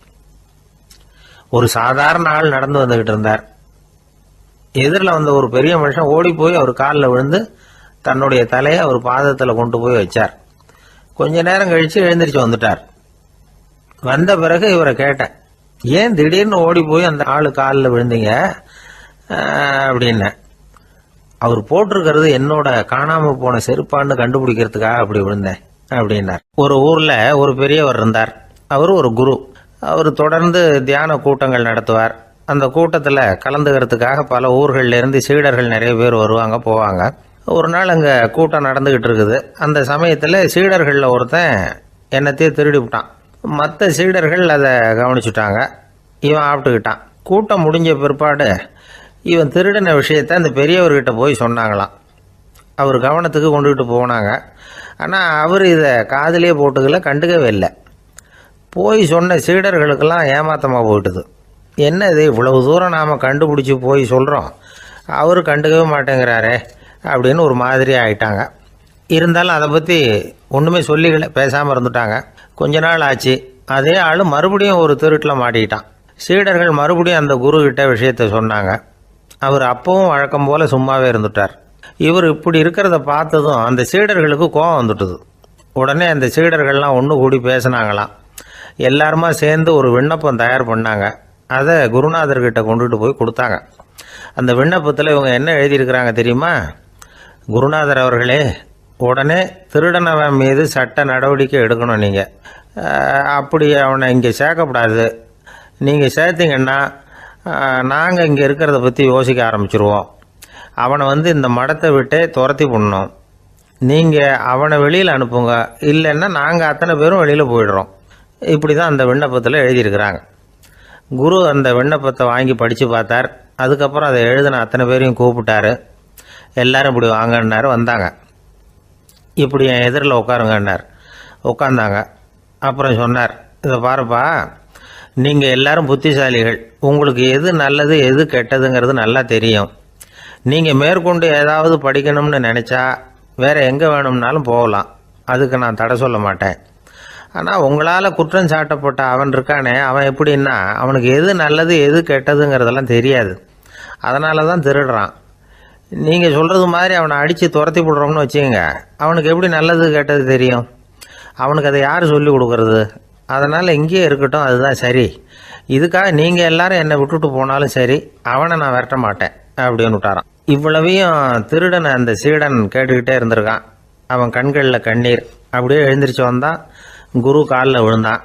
ஒரு சாதாரண ஆள் நடந்து வந்துகிட்டு இருந்தார். எதிரில் ஒரு பெரிய மனுஷன் ஓடி போய் அவர் காலில் விழுந்து தன்னுடைய தலையை அவர் பாதத்தில் கொண்டு போய் வச்சார். கொஞ்ச நேரம் கழிச்சு எழுந்திரிச்சு வந்துட்டார். வந்த பிறகு இவரை கேட்டேன், ஏன் திடீர்னு ஓடி போய் அந்த ஆளு காலில் விழுந்தீங்க அப்படின்னு. அவர் போட்டிருக்கிறது என்னோட காணாம போன செருப்பான்னு கண்டுபிடிக்கிறதுக்காக அப்படி விழுந்தேன் அப்படின்னார். ஒரு ஊர்ல ஒரு பெரியவர் இருந்தார். அவர் ஒரு குரு. அவர் தொடர்ந்து தியான கூட்டங்கள் நடத்துவார். அந்த கூட்டத்தில் கலந்துக்கிறதுக்காக பல ஊர்கள்ல இருந்து சீடர்கள் நிறைய பேர் வருவாங்க போவாங்க. ஒரு நாள் அங்கே கூட்டம் நடந்துகிட்டு இருக்குது. அந்த சமயத்தில் சீடர்களில் ஒருத்தன் என்னத்தையே திருடி விட்டான். மற்ற சீடர்கள் அதை கவனிச்சுட்டாங்க. இவன் ஆப்பிட்டுக்கிட்டான். கூட்டம் முடிஞ்ச பிற்பாடு இவன் திருடின விஷயத்த அந்த பெரியவர்கிட்ட போய் சொன்னாங்களாம். அவர் கவனத்துக்கு கொண்டுகிட்டு போனாங்க. ஆனால் அவர் இதை காதிலே போட்டுக்கல, கண்டுக்கவே இல்லை. போய் சொன்ன சீடர்களுக்கெல்லாம் ஏமாத்தமாக போயிட்டுது. என்ன இது, இவ்வளவு தூரம் நாம் கண்டுபிடிச்சி போய் சொல்கிறோம், அவர் கண்டுக்கவே மாட்டேங்கிறாரே அப்படின்னு ஒரு மாதிரி ஆயிட்டாங்க. இருந்தாலும் அதை பற்றி ஒன்றுமே சொல்லிக்கல, பேசாமல் இருந்துட்டாங்க. கொஞ்ச நாள் ஆச்சு. அதே ஆள் மறுபடியும் ஒரு திருட்டில் மாட்டிக்கிட்டான். சீடர்கள் மறுபடியும் அந்த குரு கிட்ட விஷயத்த சொன்னாங்க. அவர் அப்பவும் வழக்கம் போல சும்மாவே இருந்துட்டார். இவர் இப்படி இருக்கிறத பார்த்ததும் அந்த சீடர்களுக்கு கோபம் வந்துட்டுது. உடனே அந்த சீடர்கள்லாம் ஒன்று கூடி பேசினாங்களாம். எல்லாருமா சேர்ந்து ஒரு விண்ணப்பம் தயார் பண்ணாங்க. அதை குருநாதர்கிட்ட கொண்டுட்டு போய் கொடுத்தாங்க. அந்த விண்ணப்பத்தில் இவங்க என்ன எழுதியிருக்கிறாங்க தெரியுமா? குருநாதர் அவர்களே, உடனே திருடனவன் மீது சட்ட நடவடிக்கை எடுக்கணும். நீங்கள் அப்படி அவனை இங்கே சேர்க்கக்கூடாது. நீங்கள் சேர்த்தீங்கன்னா நாங்கள் இங்கே இருக்கிறத பற்றி யோசிக்க ஆரம்பிச்சிருவோம். அவனை இந்த மடத்தை விட்டே துரத்தி பண்ணணும். நீங்கள் அவனை வெளியில் அனுப்புங்க, இல்லைன்னா நாங்கள் அத்தனை பேரும் வெளியில் போயிடுறோம். இப்படி தான் அந்த விண்ணப்பத்தில் எழுதியிருக்கிறாங்க. குரு அந்த விண்ணப்பத்தை வாங்கி படித்து பார்த்தார். அதுக்கப்புறம் அதை எழுதின அத்தனை பேரையும் கூப்பிட்டாரு. எல்லாரும் இப்படி வாங்கன்னாரு. வந்தாங்க. இப்படி என் எதிரில் உட்காருங்கன்னார். உட்காந்தாங்க. அப்புறம் சொன்னார், இதை பாருப்பா, நீங்கள் எல்லாரும் புத்திசாலிகள். உங்களுக்கு எது நல்லது எது கெட்டதுங்கிறது நல்லா தெரியும். நீங்கள் மேற்கொண்டு ஏதாவது படிக்கணும்னு நினச்சா வேறு எங்கே வேணும்னாலும் போகலாம். அதுக்கு நான் தடை சொல்ல மாட்டேன். ஆனால் உங்களால் குற்றம் சாட்டப்பட்ட அவன் இருக்கானே, அவன் எப்படின்னா அவனுக்கு எது நல்லது எது கெட்டதுங்கிறதெல்லாம் தெரியாது. அதனால தான் திருடுறான். நீங்கள் சொல்கிறது மாதிரி அவனை அடித்து துரத்தி போடுறோம்னு வச்சுக்கோங்க, அவனுக்கு எப்படி நல்லது கெட்டது தெரியும்? அவனுக்கு அதை யார் சொல்லி கொடுக்கறது? அதனால் இங்கேயே இருக்கட்டும், அதுதான் சரி. இதுக்காக நீங்கள் எல்லாரும் என்னை விட்டுட்டு போனாலும் சரி, அவனை நான் விரட்ட மாட்டேன் அப்படின்னு விட்டாரான். இவ்வளவையும் திருடனை அந்த சீடன் கேட்டுக்கிட்டே இருந்திருக்கான். அவன் கண்களில் கண்ணீர். அப்படியே எழுந்திரிச்சு வந்தான். குரு காலில் விழுந்தான்.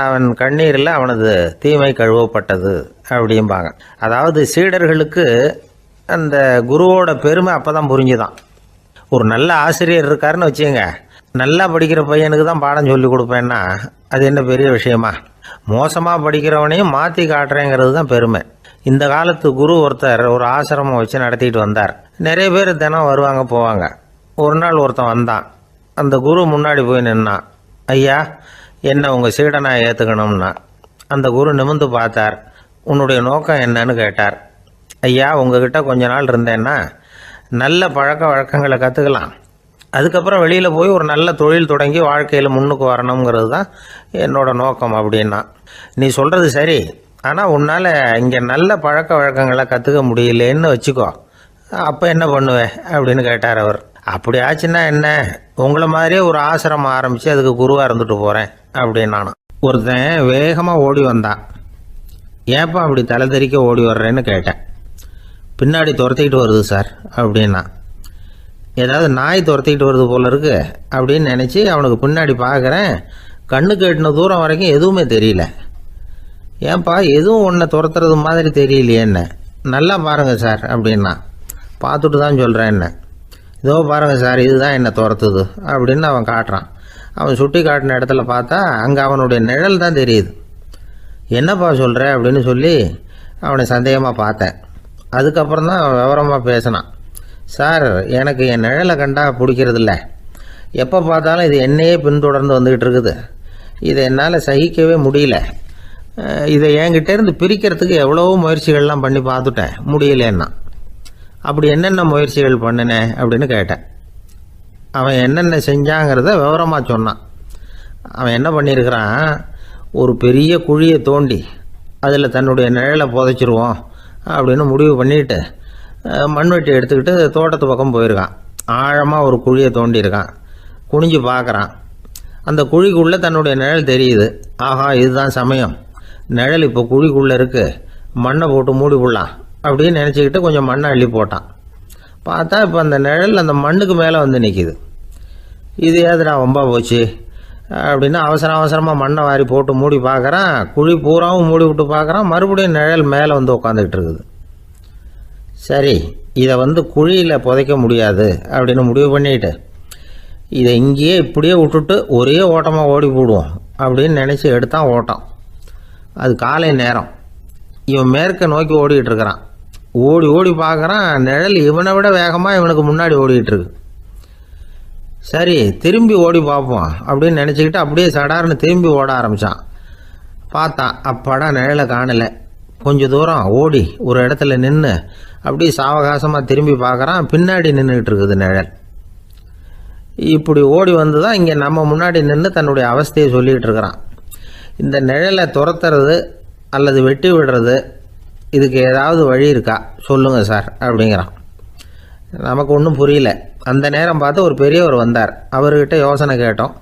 அவன் கண்ணீரில் அவனது தீமை கழுவப்பட்டது அப்படிம்பாங்க. அதாவது சீடர்களுக்கு அந்த குருவோட பெருமை அப்போ தான் புரிஞ்சுதான். ஒரு நல்ல ஆசிரியர் இருக்காருன்னு வச்சுக்கோங்க, நல்லா படிக்கிற பையனுக்கு தான் பாடம் சொல்லி கொடுப்பேன்னா அது என்ன பெரிய விஷயமா? மோசமாக படிக்கிறவனையும் மாற்றி காட்டுறேங்கிறது தான் பெருமை. இந்த காலத்து குரு ஒருத்தர் ஒரு ஆசிரமம் வச்சு நடத்திட்டு வந்தார். நிறைய பேர் தினம் வருவாங்க போவாங்க. ஒரு நாள் ஒருத்தன் வந்தான். அந்த குரு முன்னாடி போய் நின்னான். ஐயா, என்ன உங்கள் சீடனாக ஏற்றுக்கணும்னா. அந்த குரு நிமிர்ந்து பார்த்தார். உன்னுடைய நோக்கம் என்னன்னு கேட்டார். ஐயா, உங்ககிட்ட கொஞ்ச நாள் இருந்தேன்னா நல்ல பழக்க வழக்கங்களை கற்றுக்கலாம், அதுக்கப்புறம் வெளியில் போய் ஒரு நல்ல தொழில் தொடங்கி வாழ்க்கையில் முன்னுக்கு வரணுங்கிறது தான் என்னோட நோக்கம் அப்படின்னா. நீ சொல்கிறது சரி, ஆனால் உன்னால் இங்கே நல்ல பழக்க வழக்கங்களை கற்றுக்க முடியலேன்னு வச்சுக்கோ, அப்போ என்ன பண்ணுவேன் அப்படின்னு கேட்டார் அவர். அப்படி ஆச்சுன்னா என்ன, உங்களை மாதிரியே ஒரு ஆசிரமம் ஆரம்பித்து அதுக்கு குருவாக இருந்துட்டு போகிறேன் அப்படின்னு நானும். ஒருத்தன் வேகமாக ஓடி வந்தான். ஏப்பா அப்படி தலை தெறிக்க ஓடி வர்றேன்னு கேட்டேன். பின்னாடி துரத்திக்கிட்டு வருது சார் அப்படின்னா. ஏதாவது நாய் துரத்திக்கிட்டு வருது போல இருக்கு அப்படின்னு நினச்சி அவனுக்கு பின்னாடி பார்க்குறேன். கண்ணுக்கு எட்டின தூரம் வரைக்கும் எதுவுமே தெரியல. ஏன்பா எதுவும் ஒன்றை துரத்துறது மாதிரி தெரியலையே என்ன? நல்லா பாருங்கள் சார் அப்படின்னா. பார்த்துட்டு தான் சொல்கிறேன் என்ன. இதோ பாருங்கள் சார், இதுதான் என்னை துரத்துது அப்படின்னு அவன் காட்டுறான். அவன் சுட்டி காட்டின இடத்துல பார்த்தா அங்கே அவனுடைய நிழல் தான் தெரியுது. என்னப்பா சொல்கிற அப்படின்னு சொல்லி அவனை சந்தேகமாக பார்த்தேன். அதுக்கப்புறம் தான் அவன் விவரமாக பேசினான். சார், எனக்கு என் நிழலை கண்டா பிடிக்கிறதில்ல. எப்போ பார்த்தாலும் இது என்னையே பின்தொடர்ந்து வந்துக்கிட்டு இருக்குது. இதை என்னால் சகிக்கவே முடியல. இதை என்கிட்டேருந்து பிரிக்கிறதுக்கு எவ்வளவோ முயற்சிகள்லாம் பண்ணி பார்த்துட்டேன், முடியலன்னா. அப்படி என்னென்ன முயற்சிகள் பண்ணினேன் அப்படின்னு கேட்டேன். அவன் என்னென்ன செஞ்சாங்கிறத விவரமாக சொன்னான். அவன் என்ன பண்ணியிருக்கிறான், ஒரு பெரிய குழியை தோண்டி அதில் தன்னுடைய நிழலை புதைச்சிருவோம் அப்படின்னு முடிவு பண்ணிட்டு மண்வெட்டி எடுத்துக்கிட்டு தோட்டத்து பக்கம் போயிருக்கான். ஆழமாக ஒரு குழியை தோண்டியிருக்கான். குனிஞ்சு பார்க்குறான். அந்த குழிக்குள்ளே தன்னுடைய நிழல் தெரியுது. ஆஹா, இதுதான் சமயம், நிழல் இப்போ குழிக்குள்ளே இருக்குது, மண்ணை போட்டு மூடி விடலாம் அப்படின்னு நினச்சிக்கிட்டு கொஞ்சம் மண்ணை அள்ளி போட்டான். பார்த்தா இப்போ அந்த நிழல் அந்த மண்ணுக்கு மேலே வந்து நிற்கிது. இது ஏதுடா ரொம்ப போச்சு அப்படின்னு அவசரமாக மண்ணை வாரி போட்டு மூடி பார்க்குறான். குழி பூராவும் மூடி விட்டு பார்க்குறான். மறுபடியும் நிழல் மேலே வந்து உட்காந்துக்கிட்டு இருக்குது. சரி, இதை குழியில் புதைக்க முடியாது அப்படின்னு முடிவு பண்ணிட்டு இதை இங்கேயே இப்படியே விட்டுட்டு ஒரே ஓட்டமாக ஓடி போடுவோம் அப்படின்னு நினச்சி எடுத்தான் ஓட்டம். அது காலை நேரம். இவன் மேற்க நோக்கி ஓடிக்கிட்டு இருக்கிறான். ஓடி ஓடி பார்க்குறான், நிழல் இவனை விட வேகமாக இவனுக்கு முன்னாடி ஓடிக்கிட்டு இருக்கு. சரி, திரும்பி ஓடி பார்ப்போம் அப்படின்னு நினச்சிக்கிட்டு அப்படியே சடார்னு திரும்பி ஓட ஆரம்பித்தான். பார்த்தான், அப்பாடா நிழலை காணலை. கொஞ்சம் தூரம் ஓடி ஒரு இடத்துல நின்று அப்படியே சாவகாசமாக திரும்பி பார்க்குறான். பின்னாடி நின்றுக்கிட்டு இருக்குது நிழல். இப்படி ஓடி வந்து தான் இங்கே நம்ம முன்னாடி நின்று தன்னுடைய அவஸ்தையை சொல்லிகிட்டு இருக்கிறான். இந்த நிழலை துரத்துறது அல்லது வெட்டி விடுறது, இதுக்கு ஏதாவது வழி இருக்கா சொல்லுங்கள் சார் அப்படிங்கிறான். நமக்கு ஒன்றும் புரியல. அந்த நேரம் பார்த்து ஒரு பெரியவர் வந்தார். அவர்கிட்ட யோசனை கேட்டோம்,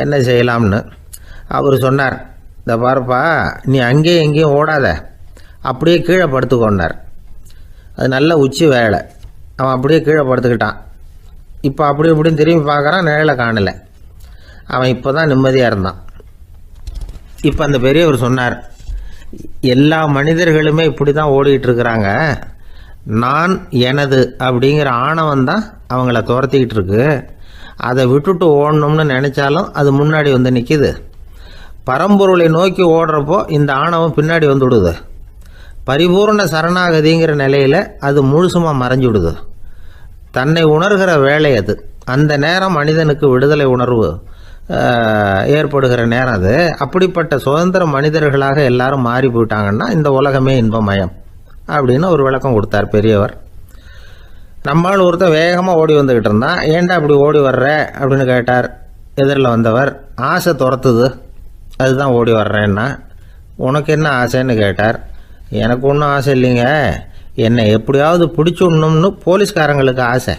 என்ன செய்யலாம்னு. அவர் சொன்னார், இந்த பாருப்பா, நீ அங்கேயும் எங்கேயும் ஓடாத, அப்படியே கீழே படுத்துக்கொண்டார். அது நல்ல உச்சி வேலை. அவன் அப்படியே கீழே படுத்துக்கிட்டான். இப்போ அப்படி இப்படின்னு திரும்பி பார்க்குறான், நிழலை காணலை. அவன் இப்போ தான் நிம்மதியாக இருந்தான். இப்போ அந்த பெரியவர் சொன்னார், எல்லா மனிதர்களுமே இப்படி தான் ஓடிக்கிட்டு இருக்கிறாங்க. நான் எனது அப்படிங்கிற ஆணவம் தான் அவங்கள துரத்திக்கிட்டு இருக்கு. அதை விட்டுட்டு ஓடணும்னு நினச்சாலும் அது முன்னாடி வந்து நிற்கிது. பரம்பொருளை நோக்கி ஓடுறப்போ இந்த ஆணவம் பின்னாடி வந்துவிடுது. பரிபூர்ண சரணாகதிங்கிற நிலையில் அது முழுசுமாக மறைஞ்சுடுது. தன்னை உணர்கிற வேலை அது. அந்த நேரம் மனிதனுக்கு விடுதலை உணர்வு ஏற்படுகிற நேரம் அது. அப்படிப்பட்ட சுதந்திர மனிதர்களாக எல்லாரும் மாறி போயிட்டாங்கன்னா இந்த உலகமே இன்பமயம் அப்படின்னு ஒரு விளக்கம் கொடுத்தார் பெரியவர். நம்மால் ஒருத்தர் வேகமாக ஓடி வந்துக்கிட்டு இருந்தான். ஏன்டா அப்படி ஓடி வர்ற அப்படின்னு கேட்டார் எதிரில் வந்தவர். ஆசை துரத்துது, அதுதான் ஓடி வர்றேன்னா. உனக்கு என்ன ஆசைன்னு கேட்டார். எனக்கு ஒன்றும் ஆசை இல்லைங்க, என்னை எப்படியாவது பிடிச்சுடணும்னு போலீஸ்காரங்களுக்கு ஆசை.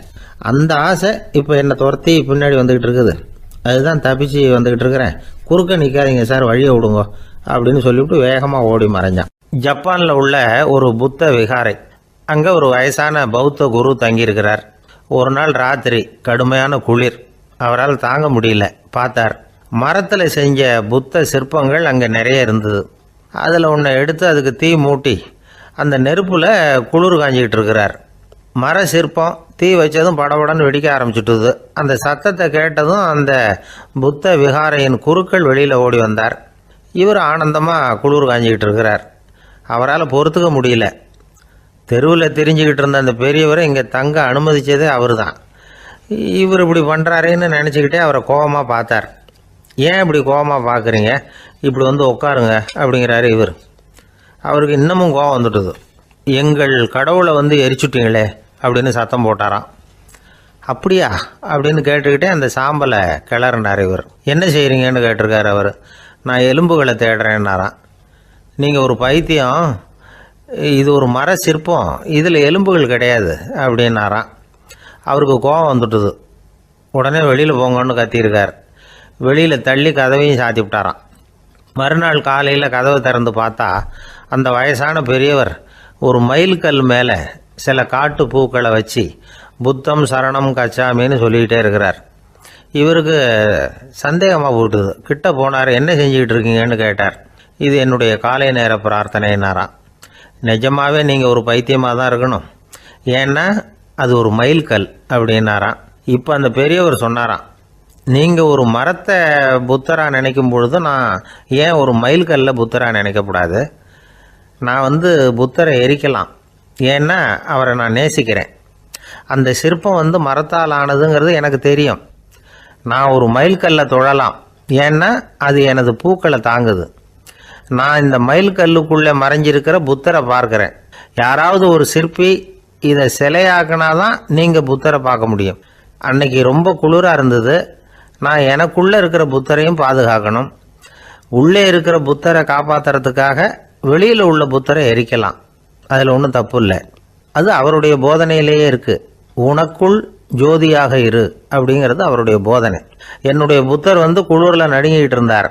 அந்த ஆசை இப்போ என்னை துரத்தி பின்னாடி வந்துக்கிட்டு இருக்குது. அதுதான் தப்பிச்சு வந்துக்கிட்டு இருக்கிறேன். குறுக்க நிற்காதீங்க சார், வழியை விடுங்க அப்படின்னு சொல்லிவிட்டு வேகமாக ஓடி மறைஞ்சான். ஜப்பானில் உள்ள ஒரு புத்த விகாரை. அங்கே ஒரு வயசான பௌத்த குரு தங்கியிருக்கிறார். ஒரு நாள் ராத்திரி கடுமையான குளிர். அவரால் தாங்க முடியல. பார்த்தார், மரத்தில் செஞ்ச புத்த சிற்பங்கள் அங்கே நிறைய இருந்தது. அதில் ஒன்றை எடுத்து அதுக்கு தீ மூட்டி அந்த நெருப்பில் குளிர் காஞ்சிக்கிட்டு இருக்கிறார். மர சிற்பம் தீ வச்சதும் படபடன்னு வெடிக்க ஆரம்பிச்சுட்டுது. அந்த சத்தத்தை கேட்டதும் அந்த புத்த விகாரையின் குருக்கள் வெளியில் ஓடி வந்தார். இவர் ஆனந்தமாக குளிர் காஞ்சிக்கிட்டு இருக்கிறார். அவரால் பொறுத்துக்க முடியல. தெருவில் தெரிஞ்சுக்கிட்டு இருந்த அந்த பெரியவரை இங்கே தங்க அனுமதித்ததே அவர் தான். இவர் இப்படி பண்ணுறாருன்னு நினச்சிக்கிட்டே அவரை கோபமாக பார்த்தார். ஏன் இப்படி கோபமாக பார்க்குறீங்க, இப்படி உட்காருங்க அப்படிங்கிறாரு இவர். அவருக்கு இன்னமும் கோபம் வந்துட்டுது. எங்கள் கடவுளை எரிச்சுட்டீங்களே அப்படின்னு சத்தம் போட்டாராம். அப்படியா அப்படின்னு கேட்டுக்கிட்டே அந்த சாம்பலை கிளறினார் இவர். என்ன செய்கிறீங்கன்னு கேட்டிருக்காரு அவர். நான் எலும்புகளை தேடுறேன்னாராம். நீங்கள் ஒரு பைத்தியம், இது ஒரு மர சிற்பம், இதில் எலும்புகள் கிடையாது அப்படின்னாராம். அவருக்கு கோபம் வந்துட்டுது. உடனே வெளியில் போங்கன்னு கத்தியிருக்கார். வெளியில் தள்ளி கதவையும் சாத்தி விட்டாராம். மறுநாள் காலையில் கதவை திறந்து பார்த்தா அந்த வயசான பெரியவர் ஒரு மைல்கல் மேலே சில காட்டு பூக்களை வச்சு புத்தம் சரணம் கச்சாமின்னு சொல்லிக்கிட்டே இருக்கிறார். இவருக்கு சந்தேகமாக போட்டுது. கிட்ட போனார். என்ன செஞ்சுக்கிட்டு இருக்கீங்கன்னு கேட்டார். இது என்னுடைய காலை நேர பிரார்த்தனைனாராம். நிஜமாகவே நீங்கள் ஒரு பைத்தியமாக தான் இருக்கணும், ஏன்னா அது ஒரு மைல்கல் அப்படின்னாராம். இப்போ அந்த பெரியவர் சொன்னாராம், நீங்கள் ஒரு மரத்தை புத்தராக நினைக்கும் பொழுது நான் ஏன் ஒரு மைல்கல்ல புத்தராக நினைக்கக்கூடாது? நான் புத்தரை எரிக்கலாம், ஏன்னா அவரை நான் நேசிக்கிறேன். அந்த சிற்பம் மரத்தால் ஆனதுங்கிறது எனக்கு தெரியும். நான் ஒரு மைல்கல்லை தொழலாம், ஏன்னா அது எனது பூக்களை தாங்குது. நான் இந்த மைல்கல்லுக்குள்ளே மறைஞ்சிருக்கிற புத்தரை பார்க்குறேன். யாராவது ஒரு சிற்பி இதை சிலையாக்கினாதான் நீங்கள் புத்தரை பார்க்க முடியும். அன்னைக்கு ரொம்ப குளிராக இருந்தது. நான் எனக்குள்ளே இருக்கிற புத்தரையும் பாதுகாக்கணும். உள்ளே இருக்கிற புத்தரை காப்பாற்றுறதுக்காக வெளியில் உள்ள புத்தரை எரிக்கலாம், அதில் ஒன்றும் தப்பு இல்லை. அது அவருடைய போதனையிலேயே இருக்குது. உனக்குள் ஜோதியாக இரு அப்படிங்கிறது அவருடைய போதனை. என்னுடைய புத்தர் குளிரில் நடுங்கிட்டு இருந்தார்.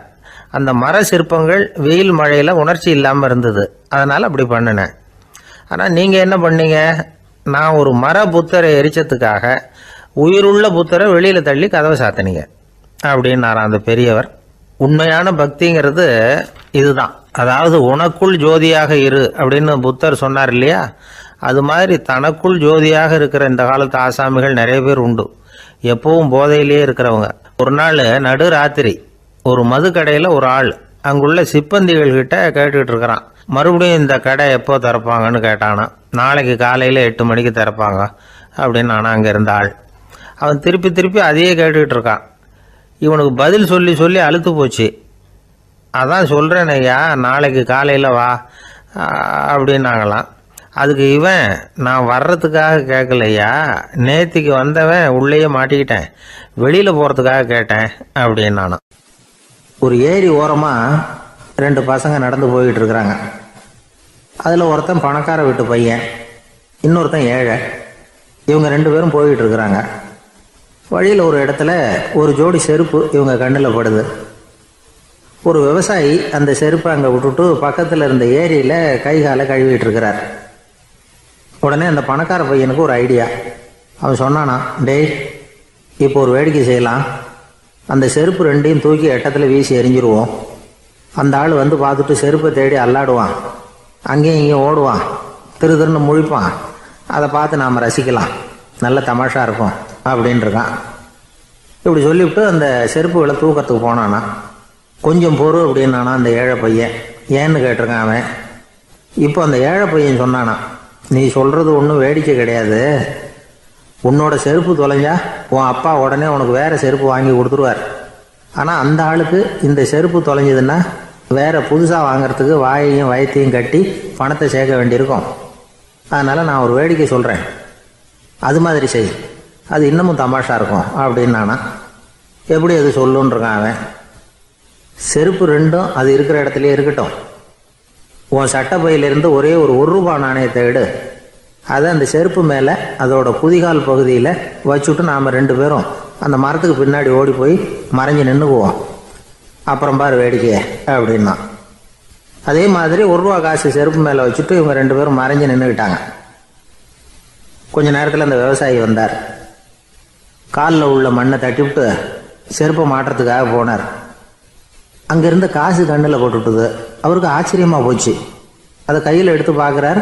அந்த மர சிற்பங்கள் வெயில் மழையில் உணர்ச்சி இல்லாமல் இருந்தது, அதனால் அப்படி பண்ணினேன். ஆனால் நீங்கள் என்ன பண்ணீங்க? நான் ஒரு மர புத்தரை எரிச்சதுக்காக உயிருள்ள புத்தரை வெளியில் தள்ளி கதவை சாத்தினீங்க அப்படின்னாராம் அந்த பெரியவர். உண்மையான பக்திங்கிறது இதுதான். அதாவது உனக்குள் ஜோதியாக இரு அப்படின்னு புத்தர் சொன்னார் இல்லையா, அது மாதிரி தனக்குள் ஜோதியாக இருக்கிற இந்த காலத்து ஆசாமிகள் நிறைய பேர் உண்டு. எப்பவும் போதையிலேயே இருக்கிறவங்க. ஒரு நாள் நடு ராத்திரி ஒரு மது கடையில் ஒரு ஆள் அங்குள்ள சிப்பந்திகள் கிட்ட கேட்டுக்கிட்டு இருக்கிறான். மறுபடியும் இந்த கடை எப்போ திறப்பாங்கன்னு கேட்டானா. நாளைக்கு காலையில் 8 மணிக்கு திறப்பாங்க அப்படின்னு நானும் அங்கே இருந்த ஆள். அவன் திருப்பி திருப்பி அதையே கேட்டுக்கிட்டு இருக்கான். இவனுக்கு பதில் சொல்லி சொல்லி அழுத்து போச்சு. அதான் சொல்கிறேன் ஐயா, நாளைக்கு காலையில் வா அப்படின்னாங்களாம். அதுக்கு இவன், நான் வர்றதுக்காக கேட்கலையா, நேத்திக்கு வந்தவன் உள்ளேயே மாட்டிக்கிட்டேன், வெளியில் போகிறதுக்காக கேட்டேன் அப்படின்னு நானும். ஒரு ஏரி ஓரமாக 2 பசங்க நடந்து போய்கிட்டு இருக்கிறாங்க. அதில் ஒருத்தன் பணக்கார வீட்டு பையன், இன்னொருத்தன் ஏழை. இவங்க 2 பேரும் போய்கிட்டு இருக்கிறாங்க. வழியில் ஒரு இடத்துல ஒரு ஜோடி செருப்பு இவங்க கண்ணில் படுது. ஒரு விவசாயி அந்த செருப்பை அங்கே விட்டுட்டு பக்கத்தில் இருந்த ஏரியில் கை காலை கழுவிட்டு இருக்கிறார். உடனே அந்த பணக்கார பையனுக்கு ஒரு ஐடியா. அவன் சொன்னானா, டேய், இப்போ ஒரு வேடிக்கை செய்யலாம். அந்த செருப்பு 2ஐயும் தூக்கி எட்டத்தில் வீசி எரிஞ்சிருவோம். அந்த ஆள் பார்த்துட்டு செருப்பை தேடி அல்லாடுவான், அங்கேயும் இங்கேயும் ஓடுவான், திருன்னு முழிப்பான். அதை பார்த்து நாம் ரசிக்கலாம், நல்ல தமாஷா இருக்கும் அப்படின்ட்டுருக்கான். இப்படி சொல்லிவிட்டு அந்த செருப்புகளை தூக்கிறதுக்கு போனானா. கொஞ்சம் பொறு அப்படின்னானா அந்த ஏழை பையன். ஏன்னு கேட்டிருக்கான் அவன். இப்போ அந்த ஏழை பையன் சொன்னானா, நீ சொல்கிறது ஒன்றும் வேடிக்கை கிடையாது. உன்னோட செருப்பு தொலைஞ்சா உன் அப்பா உடனே உனக்கு வேறு செருப்பு வாங்கி கொடுத்துருவார். ஆனால் அந்த ஆளுக்கு இந்த செருப்பு தொலைஞ்சதுன்னா வேறு புதுசாக வாங்கிறதுக்கு வாயையும் வயத்தையும் கட்டி பணத்தை சேர்க்க வேண்டியிருக்கும். அதனால் நான் ஒரு வேடிக்கை சொல்கிறேன், அது மாதிரி செய், அது இன்னமும் தமாஷா இருக்கும் அப்படின்னானா. எப்படி அது சொல்லுன்றிருக்கான் அவன். செருப்பு 2ம் அது இருக்கிற இடத்துலையே இருக்கட்டும். உன் சட்டப்பையிலிருந்து ஒரே ஒரு ரூபா நாணயத்தை எடு. அதை அந்த செருப்பு மேலே அதோட குதிகால் பகுதியில் வச்சுட்டு நாம் 2 பேரும் அந்த மரத்துக்கு பின்னாடி ஓடி போய் மறைஞ்சு நின்றுக்குவோம். அப்புறம் பாரு வேடிக்கையே அப்படின்னா. அதே மாதிரி ரூபா காசு செருப்பு மேலே வச்சுட்டு இவங்க 2 பேரும் மறைஞ்சு நின்றுக்கிட்டாங்க. கொஞ்ச நேரத்தில் அந்த விவசாயி வந்தார். காலில் உள்ள மண்ணை தட்டிவிட்டு செருப்பை மாட்டுறதுக்காக போனார். அங்கேருந்து காசு கண்ணில் போட்டுவிட்டுது. அவருக்கு ஆச்சரியமாக போச்சு. அதை கையில் எடுத்து பார்க்குறார்.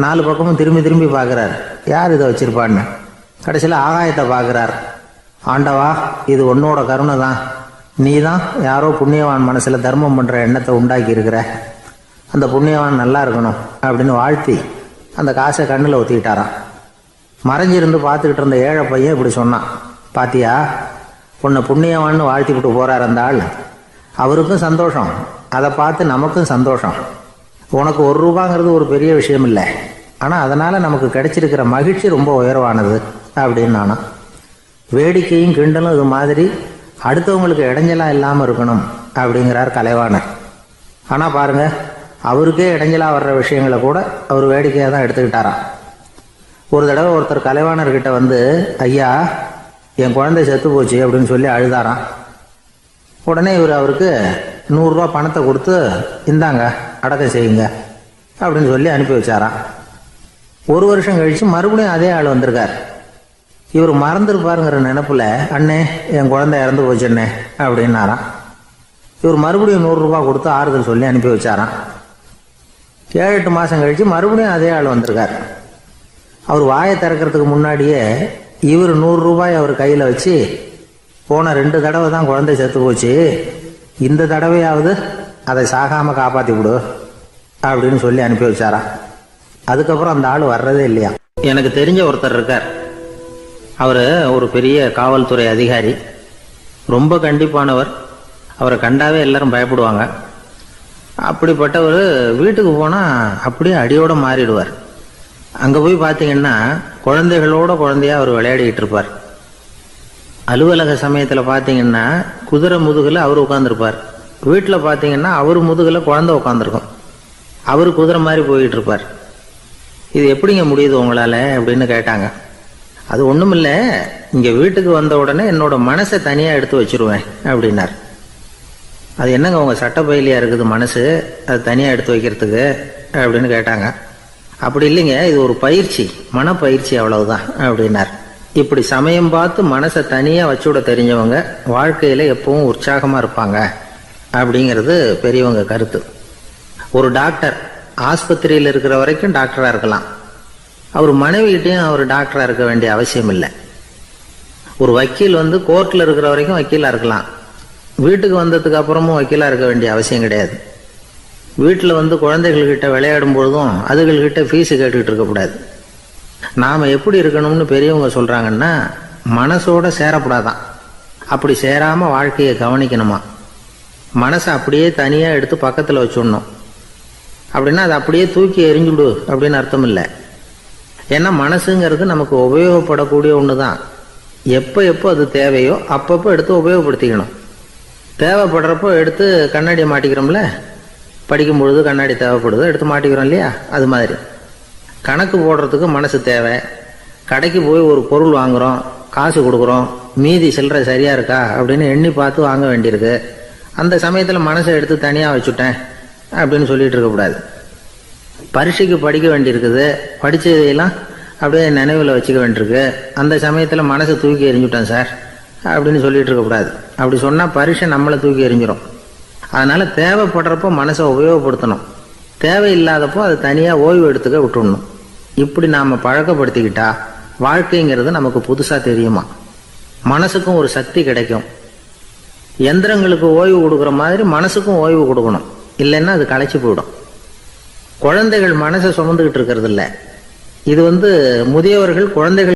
4 பக்கமும் திரும்பி திரும்பி பார்க்குறார், யார் இதை வச்சுருப்பான்னு. கடைசியில் ஆகாயத்தை பார்க்குறார். ஆண்டவா, இது உன்னோட கருணை தான். நீ தான் யாரோ புண்ணியவான் மனசில் தர்மம் பண்ணுற எண்ணத்தை உண்டாக்கி இருக்கிற. அந்த புண்ணியவான் நல்லா இருக்கணும் அப்படின்னு வாழ்த்தி அந்த காசை கண்ணில் ஊற்றிக்கிட்டாரான். மறைஞ்சிருந்து பார்த்துக்கிட்டு இருந்த ஏழை பையன் இப்படி சொன்னான், பாத்தியா, உன்னை புண்ணியவான்னு வாழ்த்திக்கிட்டு போகிறார் அந்த ஆள். அவருக்கும் சந்தோஷம், அதை பார்த்து நமக்கும் சந்தோஷம். உனக்கு ரூபாங்கிறது ஒரு பெரிய விஷயம் இல்லை, ஆனால் அதனால் நமக்கு கிடைச்சிருக்கிற மகிழ்ச்சி ரொம்ப உயர்வானது அப்படின்னு நானும். வேடிக்கையும் கிண்டலும் இது மாதிரி அடுத்தவங்களுக்கு இடைஞ்சலாக இல்லாமல் இருக்கணும் அப்படிங்கிறார் கலைவாணர். ஆனால் பாருங்கள், அவருக்கே இடைஞ்சலாக வர்ற விஷயங்களை கூட அவர் வேடிக்கையாக தான் எடுத்துக்கிட்டாராம். ஒரு தடவை ஒருத்தர் கலைவாணர்கிட்ட ஐயா, என் குழந்தை செத்து போச்சு அப்படின்னு சொல்லி அழுதாராம். உடனே அவருக்கு 100 ரூபா பணத்தை கொடுத்து இந்தாங்க அடக்கம் செய்யுங்க அப்படின்னு சொல்லி அனுப்பி வச்சாராம். 1 வருஷம் கழிச்சு மறுபடியும் அதே ஆள் வந்திருக்கார். இவர் மறந்துருப்பாருங்கிற நினைப்புல, அண்ணே என் குழந்தை இறந்து போச்சுண்ணே அப்படின்னாராம். இவர் மறுபடியும் 100 ரூபா கொடுத்து ஆறுதல் சொல்லி அனுப்பி வச்சாராம். 7-8 மாசம் கழிச்சு மறுபடியும் அதே ஆள் வந்திருக்கார். அவர் வாயை திறக்கிறதுக்கு முன்னாடியே இவர் 100 ரூபாய் அவர் கையில வச்சு, போன 2 தடவை தான் குழந்தை செத்து போச்சு, இந்த தடவையாவது அதை சாகாம காப்பாத்தி விடு அப்படின்னு சொல்லி அனுப்பி வச்சாராம். அதுக்கப்புறம் அந்த ஆள் வர்றதே இல்லையா. எனக்கு தெரிஞ்ச ஒருத்தர் இருக்கார். அவர் ஒரு பெரிய காவல்துறை அதிகாரி, ரொம்ப கண்டிப்பானவர். அவரை கண்டாவே எல்லாரும் பயப்படுவாங்க. அப்படிப்பட்டவர் வீட்டுக்கு போனால் அப்படியே அடியோட மாறிடுவார். அங்கே போய் பார்த்தீங்கன்னா குழந்தைகளோட குழந்தையா அவர் விளையாடிக்கிட்டு இருப்பார். அலுவலக சமயத்தில் பார்த்தீங்கன்னா குதிரை முதுகில் அவர் உட்காந்துருப்பார். வீட்டில் பார்த்தீங்கன்னா அவர் முதுகில் குழந்தை உட்காந்துருக்கும். அவர் குதிரை மாதிரி போயிட்டு இருப்பார். இது எப்படிங்க முடியுது உங்களால் அப்படின்னு கேட்டாங்க. அது ஒன்றும் இல்லை, இங்கே வீட்டுக்கு வந்த உடனே என்னோட மனசை தனியாக எடுத்து வச்சிருவேன் அப்படின்னார். அது என்னங்க உங்கள் சட்டப்பயிலியாக இருக்குது மனசு, அது தனியாக எடுத்து வைக்கிறதுக்கு அப்படின்னு கேட்டாங்க. அப்படி இல்லைங்க, இது ஒரு பயிற்சி, மனப்பயிற்சி, அவ்வளவுதான் அப்படின்னார். இப்படி சமயம் பார்த்து மனசை தனியாக வச்சுவிட தெரிஞ்சவங்க வாழ்க்கையில் எப்பவும் உற்சாகமாக இருப்பாங்க அப்படிங்கிறது பெரியவங்க கருத்து. ஒரு டாக்டர் ஆஸ்பத்திரியில் இருக்கிற வரைக்கும் டாக்டராக இருக்கலாம். அவர் மனைவிகிட்டையும் அவர் டாக்டராக இருக்க வேண்டிய அவசியம் இல்லை. ஒரு வக்கீல் கோர்ட்டில் இருக்கிற வரைக்கும் வக்கீலாக இருக்கலாம். வீட்டுக்கு வந்ததுக்கு அப்புறமும் வக்கீலாக இருக்க வேண்டிய அவசியம் கிடையாது. வீட்டில் குழந்தைகள்கிட்ட விளையாடும் பொழுதும் அதுகள்கிட்ட ஃபீஸு கேட்டுக்கிட்டு இருக்கக்கூடாது. நாம் எப்படி இருக்கணும்னு பெரியவங்க சொல்கிறாங்கன்னா, மனசோட சேரக்கூடாதான். அப்படி சேராமல் வாழ்க்கையை கவனிக்கணுமா. மனசை அப்படியே தனியாக எடுத்து பக்கத்தில் வச்சுடணும். அப்படின்னா அதை அப்படியே தூக்கி எறிஞ்சுடு அப்படின்னு அர்த்தம் இல்லை. ஏன்னா மனசுங்கிறது நமக்கு உபயோகப்படக்கூடிய ஒன்று தான். எப்போ எப்போ அது தேவையோ அப்பப்போ எடுத்து உபயோகப்படுத்திக்கணும். தேவைப்படுறப்போ எடுத்து கண்ணாடியை மாட்டிக்கிறோம்ல, படிக்கும் பொழுது கண்ணாடி தேவைப்படுது, எடுத்து மாட்டிக்கிறோம் இல்லையா. அது மாதிரி கணக்கு போடுறதுக்கு மனசு தேவை. கடைக்கு போய் ஒரு பொருள் வாங்குகிறோம், காசு கொடுக்குறோம், மீதி சில்லறை சரியாக இருக்கா அப்படின்னு எண்ணி பார்த்து வாங்க வேண்டியிருக்கு. அந்த சமயத்தில் மனசை எடுத்து தனியாக வச்சுட்டேன் அப்படின்னு சொல்லிட்டு இருக்கக்கூடாது. பரீட்சைக்கு படிக்க வேண்டியிருக்குது, படித்ததையெல்லாம் அப்படியே நினைவில் வச்சுக்க வேண்டியிருக்கு. அந்த சமயத்தில் மனசை தூக்கி எறிஞ்சுட்டேன் சார் அப்படின்னு சொல்லிட்டு இருக்கக்கூடாது. அப்படி சொன்னால் பரீட்சை நம்மளை தூக்கி எறிஞ்சிடும். அதனால் தேவைப்படுறப்போ மனசை உபயோகப்படுத்தணும், தேவையில்லாதப்போ அதை தனியாக ஓய்வு எடுத்துக்க விட்டுடணும். இப்படி நாம் பழக்கப்படுத்திக்கிட்டா வாழ்க்கைங்கிறது நமக்கு புதுசாக தெரியுமா. மனசுக்கும் ஒரு சக்தி கிடைக்கும். எந்திரங்களுக்கு ஓய்வு கொடுக்குற மாதிரி மனசுக்கும் ஓய்வு கொடுக்கணும், இல்லைன்னா அது களைச்சி போயிடும். குழந்தைகள் மனசை சுமந்துக்கிட்டு இருக்கிறது இல்லை. இது முதியவர்கள் குழந்தைகள்